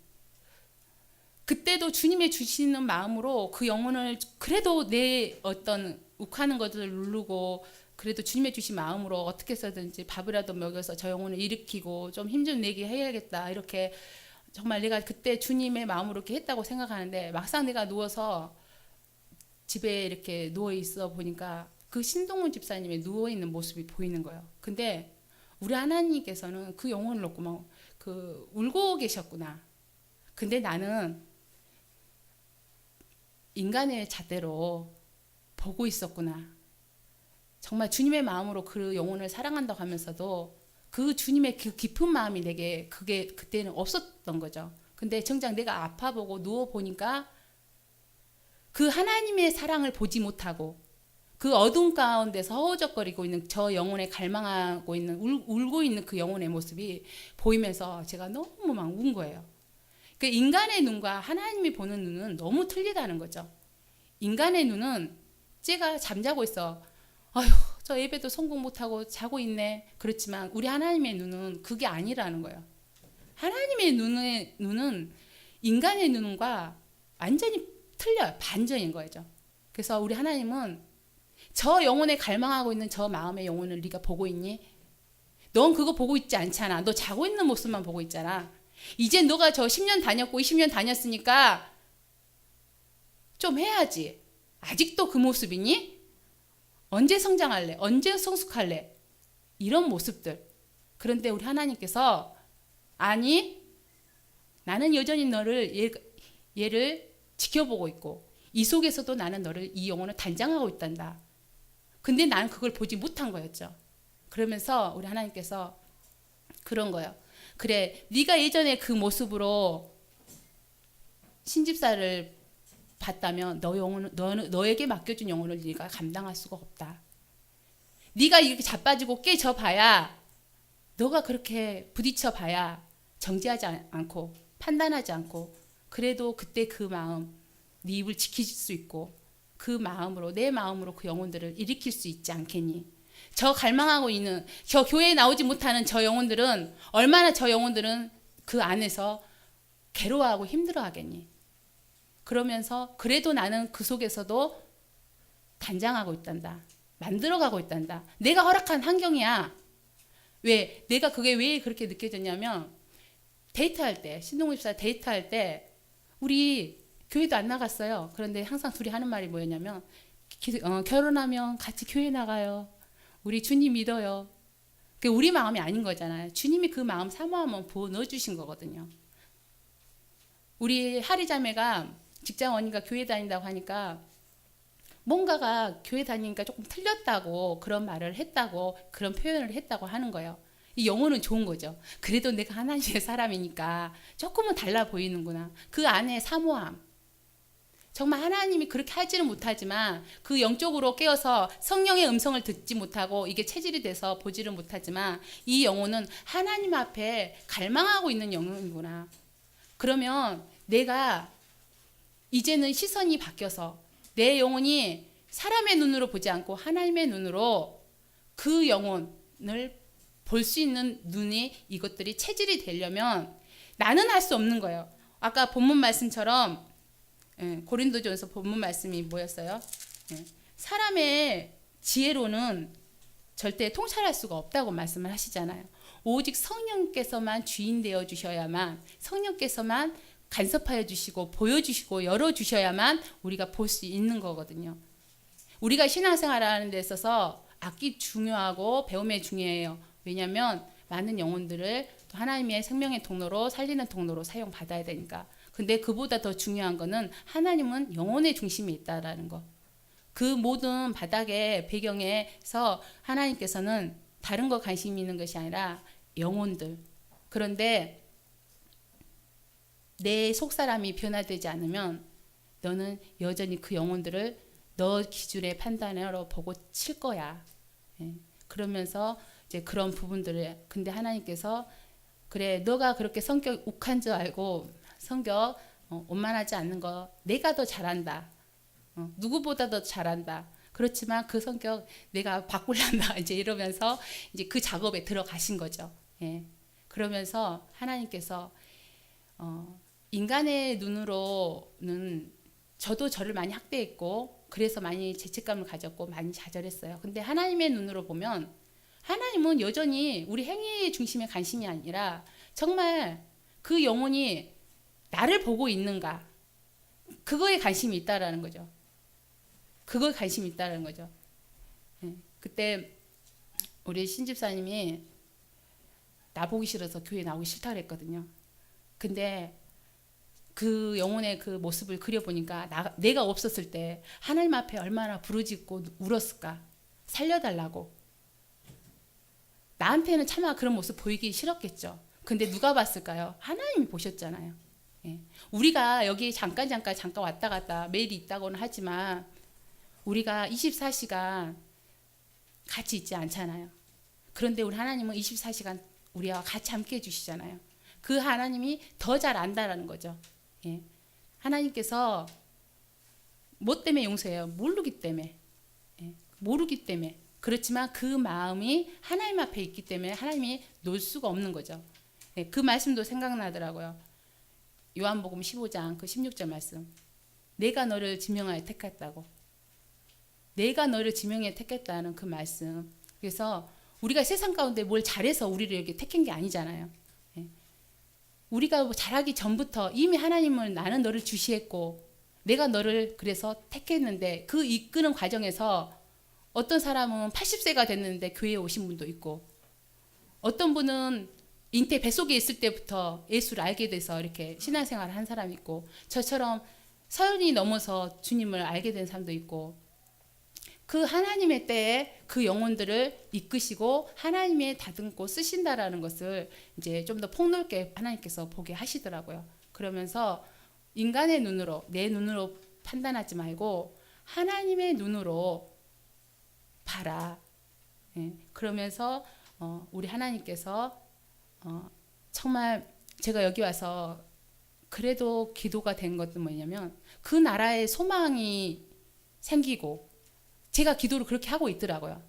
그때도 주님의 주시는 마음으로 그 영혼을, 그래도 내 어떤 욱하는 것들을 누르고 그래도 주님의 주신 마음으로 어떻게 해서든지 밥이라도 먹여서 저 영혼을 일으키고 좀 힘 좀 내게 해야겠다, 이렇게 정말 내가 그때 주님의 마음으로 이렇게 했다고 생각하는데, 막상 내가 누워서 집에 이렇게 누워 있어 보니까 그 신동훈 집사님의 누워 있는 모습이 보이는 거예요. 근데 우리 하나님께서는 그 영혼을 놓고 막 그 울고 계셨구나. 근데 나는 인간의 잣대로 보고 있었구나. 정말 주님의 마음으로 그 영혼을 사랑한다고 하면서도 그 주님의 그 깊은 마음이 내게 그게 그때는 없었던 거죠. 근데 정작 내가 아파 보고 누워 보니까 그 하나님의 사랑을 보지 못하고 그 어둠 가운데서 허우적거리고 있는 저 영혼에 갈망하고 있는 울고 있는 그 영혼의 모습이 보이면서 제가 너무 막 운 거예요. 그 인간의 눈과 하나님이 보는 눈은 너무 틀리다는 거죠. 인간의 눈은 쟤가 잠자고 있어. 아휴, 저 예배도 성공 못하고 자고 있네. 그렇지만 우리 하나님의 눈은 그게 아니라는 거예요. 하나님의 눈은 인간의 눈과 완전히 틀려요. 반전인 거죠. 그래서 우리 하나님은 저 영혼에 갈망하고 있는 저 마음의 영혼을 네가 보고 있니? 넌 그거 보고 있지 않잖아. 너 자고 있는 모습만 보고 있잖아. 이제 너가 저 10년 다녔고 20년 다녔으니까 좀 해야지. 아직도 그 모습이니? 언제 성장할래? 언제 성숙할래? 이런 모습들. 그런데 우리 하나님께서 아니, 나는 여전히 너를 얘를 지켜보고 있고 이 속에서도 나는 너를, 이 영혼을 단장하고 있단다. 근데 나는 그걸 보지 못한 거였죠. 그러면서 우리 하나님께서 그런 거예요. 그래, 네가 예전에 그 모습으로 신집사를 봤다면 너에게 맡겨준 영혼을 네가 감당할 수가 없다. 네가 이렇게 자빠지고 깨져 봐야, 너가 그렇게 부딪혀 봐야 정지하지 않고 판단하지 않고 그래도 그때 그 마음, 네 입을 지킬 수 있고 그 마음으로, 내 마음으로 그 영혼들을 일으킬 수 있지 않겠니? 저 갈망하고 있는, 저 교회에 나오지 못하는 저 영혼들은 얼마나 저 영혼들은 그 안에서 괴로워하고 힘들어하겠니? 그러면서 그래도 나는 그 속에서도 단장하고 있단다. 만들어가고 있단다. 내가 허락한 환경이야. 왜? 내가 그게 왜 그렇게 느껴졌냐면 데이트할 때, 신동집사 데이트할 때 우리 교회도 안 나갔어요. 그런데 항상 둘이 하는 말이 뭐였냐면 결혼하면 같이 교회 나가요. 우리 주님 믿어요. 그게 우리 마음이 아닌 거잖아요. 주님이 그 마음 사모하면 부어 넣어주신 거거든요. 우리 하리자매가 직장원이가 교회 다닌다고 하니까 뭔가가 교회 다니니까 조금 틀렸다고 그런 말을 했다고 그런 표현을 했다고 하는 거예요. 이 영혼은 좋은 거죠. 그래도 내가 하나님의 사람이니까 조금은 달라 보이는구나. 그 안에 사모함. 정말 하나님이 그렇게 하지는 못하지만 그 영적으로 깨어서 성령의 음성을 듣지 못하고 이게 체질이 돼서 보지를 못하지만 이 영혼은 하나님 앞에 갈망하고 있는 영혼이구나. 그러면 내가 이제는 시선이 바뀌어서 내 영혼이 사람의 눈으로 보지 않고 하나님의 눈으로 그 영혼을 볼 수 있는 눈이 이것들이 체질이 되려면 나는 할 수 없는 거예요. 아까 본문 말씀처럼 고린도전서 본문 말씀이 뭐였어요? 사람의 지혜로는 절대 통찰할 수가 없다고 말씀을 하시잖아요. 오직 성령께서만 주인 되어 주셔야만, 성령께서만 간섭하여 주시고 보여주시고 열어주셔야만 우리가 볼 수 있는 거거든요. 우리가 신앙생활을 하는 데 있어서 악기 중요하고 배움이 중요해요. 왜냐하면 많은 영혼들을 또 하나님의 생명의 통로로 살리는 통로로 사용받아야 되니까. 근데 그보다 더 중요한 거는 하나님은 영혼의 중심이 있다라는 거. 그 모든 바닥의 배경에서 하나님께서는 다른 거 관심이 있는 것이 아니라 영혼들. 그런데 내 속사람이 변화되지 않으면 너는 여전히 그 영혼들을 너 기준의 판단으로 보고 칠 거야. 그러면서 이제 그런 부분들을 근데 하나님께서 그래 너가 그렇게 성격 욱한 줄 알고 성격 원만하지 않는 거 내가 더 잘한다. 누구보다 더 잘한다. 그렇지만 그 성격 내가 바꾸란다. 이제 이러면서 이제 그 작업에 들어가신 거죠. 예. 그러면서 하나님께서 인간의 눈으로는 저도 저를 많이 학대했고 그래서 많이 죄책감을 가졌고 많이 좌절했어요. 근데 하나님의 눈으로 보면 하나님은 여전히 우리 행위 중심의 관심이 아니라 정말 그 영혼이 나를 보고 있는가 그거에 관심이 있다라는 거죠. 그거에 관심이 있다라는 거죠. 그때 우리 신집사님이 나 보기 싫어서 교회 나오기 싫다 그랬거든요. 근데 그 영혼의 그 모습을 그려보니까 내가 없었을 때 하나님 앞에 얼마나 부르짖고 울었을까. 살려달라고. 나한테는 차마 그런 모습 보이기 싫었겠죠. 근데 누가 봤을까요? 하나님이 보셨잖아요. 예. 우리가 여기 잠깐 왔다 갔다 매일 있다고는 하지만 우리가 24시간 같이 있지 않잖아요. 그런데 우리 하나님은 24시간 우리와 같이 함께 해주시잖아요. 그 하나님이 더 잘 안다라는 거죠. 예. 하나님께서 뭐 때문에 용서해요? 모르기 때문에. 예. 모르기 때문에. 그렇지만 그 마음이 하나님 앞에 있기 때문에 하나님이 놓을 수가 없는 거죠. 예. 그 말씀도 생각나더라고요. 요한복음 15장 그 16절 말씀. 내가 너를 지명하여 택했다고. 내가 너를 지명해 택했다는 그 말씀. 그래서 우리가 세상 가운데 뭘 잘해서 우리를 이렇게 택한 게 아니잖아요. 예. 우리가 잘하기 전부터 이미 하나님은 나는 너를 주시했고 내가 너를 그래서 택했는데 그 이끄는 과정에서 어떤 사람은 80세가 됐는데 교회에 오신 분도 있고 어떤 분은 잉태 뱃속에 있을 때부터 예수를 알게 돼서 이렇게 신앙생활을 한 사람이 있고 저처럼 서른이 넘어서 주님을 알게 된 사람도 있고 그 하나님의 때에 그 영혼들을 이끄시고 하나님의 다듬고 쓰신다라는 것을 이제 좀 더 폭넓게 하나님께서 보게 하시더라고요. 그러면서 인간의 눈으로 내 눈으로 판단하지 말고 하나님의 눈으로 봐라. 예. 그러면서 우리 하나님께서 정말 제가 여기 와서 그래도 기도가 된 것은 뭐냐면 그 나라의 소망이 생기고 제가 기도를 그렇게 하고 있더라고요.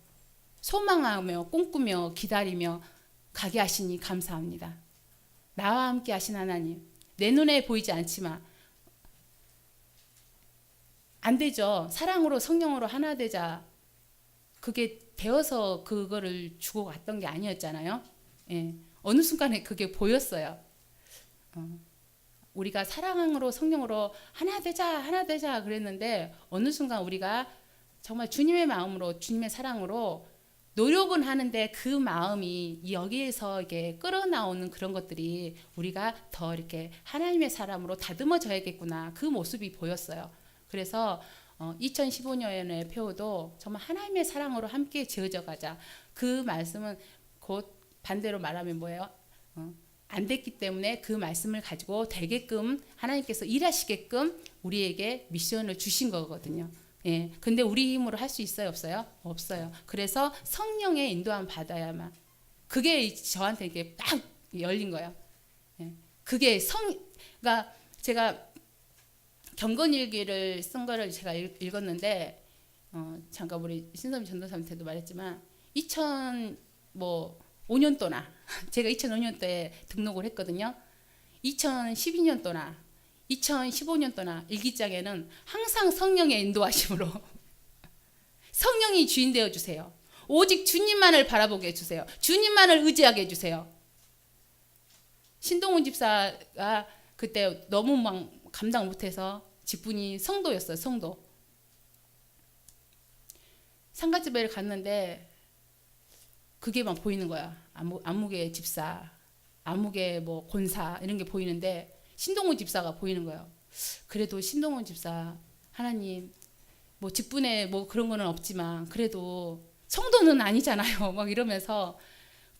소망하며 꿈꾸며 기다리며 가게 하시니 감사합니다. 나와 함께 하신 하나님 내 눈에 보이지 않지만 안 되죠. 사랑으로 성령으로 하나 되자. 그게 되어서 그거를 주고 갔던 게 아니었잖아요. 예. 어느 순간에 그게 보였어요. 우리가 사랑으로 성령으로 하나 되자 그랬는데 어느 순간 우리가 정말 주님의 마음으로 주님의 사랑으로 노력은 하는데 그 마음이 여기에서 이게 끌어나오는 그런 것들이 우리가 더 이렇게 하나님의 사람으로 다듬어져야겠구나 그 모습이 보였어요. 그래서 2015년의 표도 정말 하나님의 사랑으로 함께 지어져 가자. 그 말씀은 곧 반대로 말하면 뭐예요? 안 됐기 때문에 그 말씀을 가지고 되게끔 하나님께서 일하시게끔 우리에게 미션을 주신 거거든요. 예. 근데 우리 힘으로 할 수 있어요, 없어요? 없어요. 그래서 성령의 인도함 받아야만. 그게 저한테 이게 딱 열린 거예요. 예. 그게 그러니까 제가 경건일기를 쓴 거를 제가 읽었는데, 잠깐 우리 신선미 전도사한테도 말했지만, 2005년도나, 제가 2005년도에 등록을 했거든요. 2012년도나, 2015년도나 일기장에는 항상 성령의 인도하심으로 성령이 주인 되어 주세요. 오직 주님만을 바라보게 해주세요. 주님만을 의지하게 해주세요. 신동훈 집사가 그때 너무 막 감당 못해서 직분이 성도였어요. 성도. 상가집에 갔는데 그게 막 보이는 거야. 안목의 집사, 안목의 뭐 권사 이런 게 보이는데 신동훈 집사가 보이는 거예요. 그래도 신동훈 집사 하나님 뭐 직분에 뭐 그런 거는 없지만 그래도 성도는 아니잖아요. 막 이러면서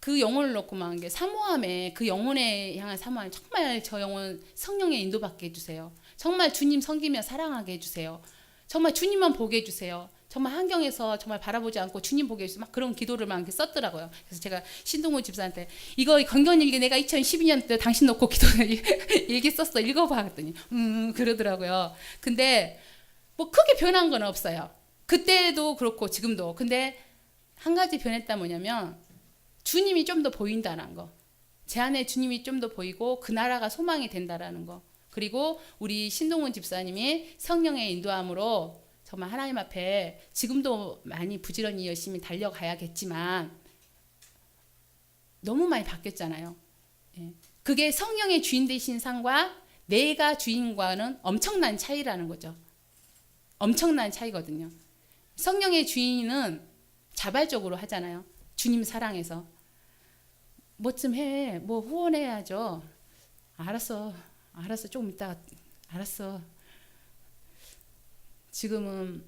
그 영혼을 놓고 막 이게 사모함에 그 영혼에 향한 사모함 정말 저 영혼 성령의 인도받게 해주세요. 정말 주님 섬기며 사랑하게 해주세요. 정말 주님만 보게 해주세요. 정말 환경에서 정말 바라보지 않고 주님 보게 해주세요. 막 그런 기도를 막 이렇게 썼더라고요. 그래서 제가 신동훈 집사한테 이거 건견일기 내가 2012년 때 당신 놓고 기도 일기 썼어. 읽어봐 했더니 그러더라고요. 근데 뭐 크게 변한 건 없어요. 그때도 그렇고 지금도. 근데 한 가지 변했다 뭐냐면 주님이 좀 더 보인다는 거. 제 안에 주님이 좀 더 보이고 그 나라가 소망이 된다라는 거. 그리고 우리 신동훈 집사님이 성령의 인도함으로 정말 하나님 앞에 지금도 많이 부지런히 열심히 달려가야겠지만 너무 많이 바뀌었잖아요. 예. 그게 성령의 주인 되신 상과 내가 주인과는 엄청난 차이라는 거죠. 엄청난 차이거든요. 성령의 주인은 자발적으로 하잖아요. 주님 사랑해서. 뭐 좀 해. 뭐 후원해야죠. 알았어. 조금 이따 알았어. 지금은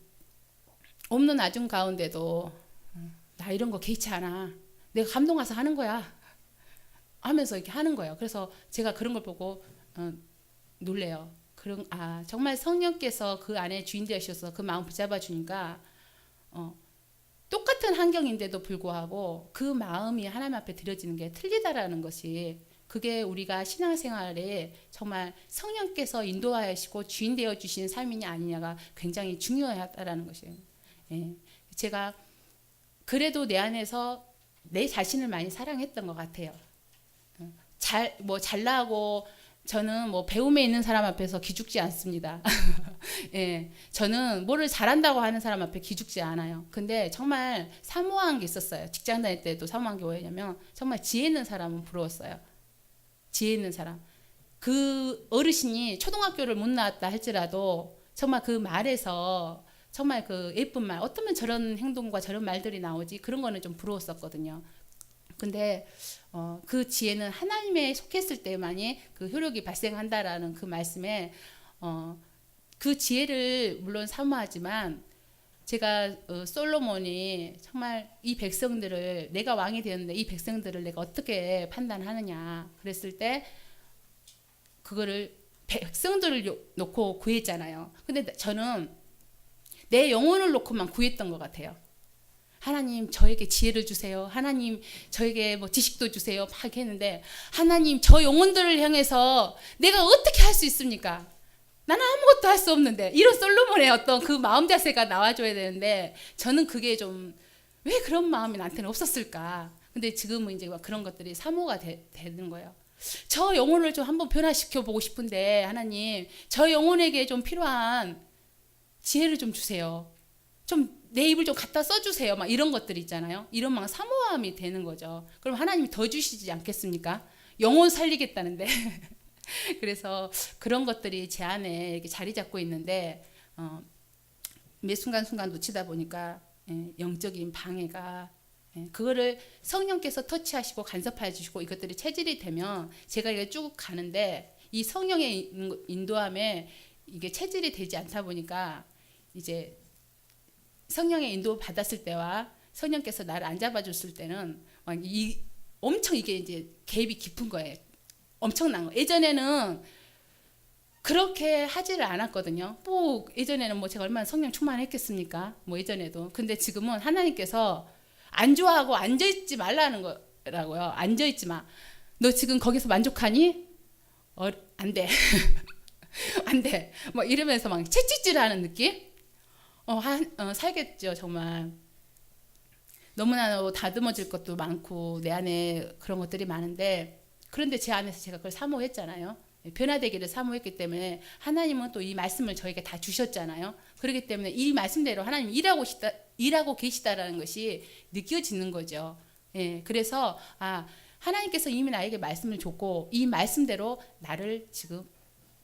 없는 아중 가운데도 나 이런 거 개의치 않아. 내가 감동 와서 하는 거야. 하면서 이렇게 하는 거예요. 그래서 제가 그런 걸 보고 놀래요. 정말 성령께서 그 안에 주인 되셔서 그 마음 붙잡아 주니까 똑같은 환경인데도 불구하고 그 마음이 하나님 앞에 드려지는 게 틀리다라는 것이 그게 우리가 신앙생활에 정말 성령께서 인도하시고 주인 되어 주신 삶이냐 아니냐가 굉장히 중요하다라는 것이에요. 예. 제가 그래도 내 안에서 내 자신을 많이 사랑했던 것 같아요. 잘나고 저는 뭐 배움에 있는 사람 앞에서 기죽지 않습니다. 예, 저는 뭐를 잘한다고 하는 사람 앞에 기죽지 않아요. 근데 정말 사모한 게 있었어요. 직장 다닐 때도 사모한 게 뭐였냐면 정말 지혜 있는 사람은 부러웠어요. 지혜 있는 사람. 그 어르신이 초등학교를 못 나왔다 할지라도 정말 그 말에서 정말 그 예쁜 말, 어쩌면 저런 행동과 저런 말들이 나오지 그런 거는 좀 부러웠었거든요. 근데 그 지혜는 하나님에 속했을 때만이 그 효력이 발생한다라는 그 말씀에 그 지혜를 물론 사모하지만 제가 솔로몬이 정말 이 백성들을 내가 왕이 되었는데 이 백성들을 내가 어떻게 판단하느냐 그랬을 때 그거를 백성들을 놓고 구했잖아요. 근데 저는 내 영혼을 놓고만 구했던 것 같아요. 하나님 저에게 지혜를 주세요. 하나님 저에게 뭐 지식도 주세요. 막 했는데 하나님 저 영혼들을 향해서 내가 어떻게 할 수 있습니까? 나는 아무것도 할 수 없는데 이런 솔로몬의 어떤 그 마음 자세가 나와줘야 되는데 저는 그게 좀 왜 그런 마음이 나한테는 없었을까? 근데 지금은 이제 막 그런 것들이 사모가 되는 거예요. 저 영혼을 좀 한번 변화시켜 보고 싶은데 하나님 저 영혼에게 좀 필요한 지혜를 좀 주세요. 좀 내 입을 좀 갖다 써주세요. 막 이런 것들 있잖아요. 이런 막 사모함이 되는 거죠. 그럼 하나님이 더 주시지 않겠습니까? 영혼 살리겠다는데. 그래서 그런 것들이 제 안에 이렇게 자리 잡고 있는데 매 순간순간 놓치다 보니까 영적인 방해가 그거를 성령께서 터치하시고 간섭해 주시고 이것들이 체질이 되면 제가 이게 쭉 가는데 이 성령의 인도함에 이게 체질이 되지 않다 보니까 이제 성령의 인도 받았을 때와 성령께서 나를 안 잡아줬을 때는 막 엄청 이게 이제 갭이 깊은 거예요. 엄청난 거. 예전에는 그렇게 하지를 않았거든요. 뭐 예전에는 뭐 제가 얼마나 성령 충만했겠습니까? 뭐 예전에도. 근데 지금은 하나님께서 안 좋아하고 앉아있지 말라는 거라고요. 앉아있지 마. 너 지금 거기서 만족하니? 안 돼. 안 돼. 뭐 이러면서 막 채찍질하는 느낌? 살겠죠, 정말. 너무나 다듬어질 것도 많고 내 안에 그런 것들이 많은데 그런데 제 안에서 제가 그걸 사모했잖아요. 변화되기를 사모했기 때문에 하나님은 또 이 말씀을 저에게 다 주셨잖아요. 그렇기 때문에 이 말씀대로 하나님 일하고 계시다라는 것이 느껴지는 거죠. 그래서 하나님께서 이미 나에게 말씀을 줬고 이 말씀대로 나를 지금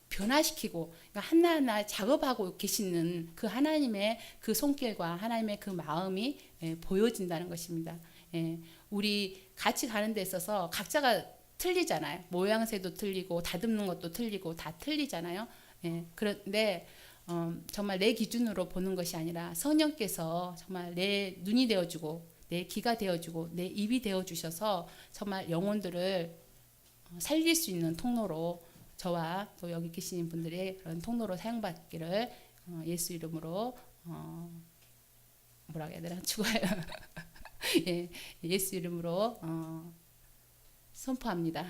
변화시키고 그러니까 하나하나 작업하고 계시는 그 하나님의 그 손길과 하나님의 그 마음이 보여진다는 것입니다. 우리 같이 가는 데 있어서 각자가 틀리잖아요. 모양새도 틀리고 다듬는 것도 틀리고 다 틀리잖아요. 그런데 정말 내 기준으로 보는 것이 아니라 성령께서 정말 내 눈이 되어주고 내 귀가 되어주고 내 입이 되어주셔서 정말 영혼들을 살릴 수 있는 통로로 저와 또 여기 계시는 분들의 그런 통로로 사용받기를 예수 이름으로 뭐라고 해야 되나 죽어요. 예수 이름으로 선포합니다.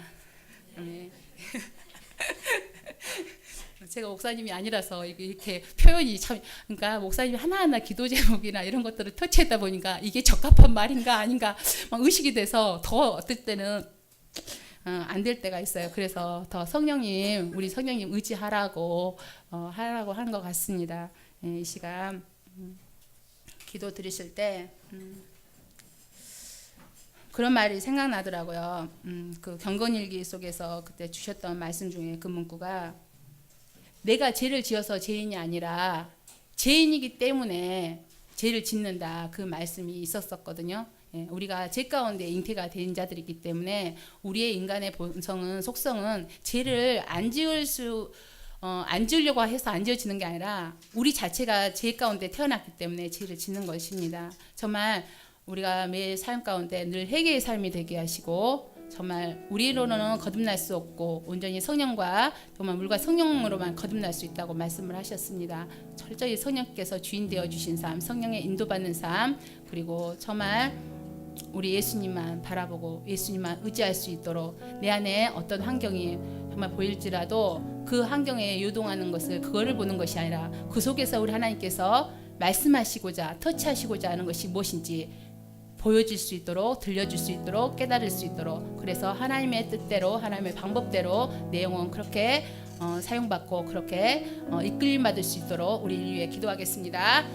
제가 목사님이 아니라서 이렇게 표현이 참 그러니까 목사님이 하나하나 기도 제목이나 이런 것들을 터치했다 보니까 이게 적합한 말인가 아닌가 막 의식이 돼서 더 어떨 때는 안 될 때가 있어요. 그래서 더 성령님 우리 성령님 의지하라고 하라고 하는 것 같습니다. 이 시간 기도 드리실 때 그런 말이 생각나더라고요. 그 경건일기 속에서 그때 주셨던 말씀 중에 그 문구가 내가 죄를 지어서 죄인이 아니라 죄인이기 때문에 죄를 짓는다 그 말씀이 있었었거든요. 우리가 죄 가운데 잉태가 된 자들이기 때문에 우리의 인간의 본성은 속성은 죄를 안 지으려고 해서 안 지어지는 게 아니라 우리 자체가 죄 가운데 태어났기 때문에 죄를 짓는 것입니다. 정말 우리가 매 삶 가운데 늘 회개의 삶이 되게 하시고 정말 우리로는 거듭날 수 없고 온전히 성령과 정말 물과 성령으로만 거듭날 수 있다고 말씀을 하셨습니다. 철저히 성령께서 주인 되어 주신 삶, 성령의 인도받는 삶, 그리고 정말 우리 예수님만 바라보고 예수님만 의지할 수 있도록 내 안에 어떤 환경이 정말 보일지라도 그 환경에 요동하는 것을 그거를 보는 것이 아니라 그 속에서 우리 하나님께서 말씀하시고자 터치하시고자 하는 것이 무엇인지 보여줄 수 있도록 들려줄 수 있도록 깨달을 수 있도록 그래서 하나님의 뜻대로 하나님의 방법대로 내 영혼 그렇게 사용받고 그렇게 이끌림 받을 수 있도록 우리 위해 기도하겠습니다.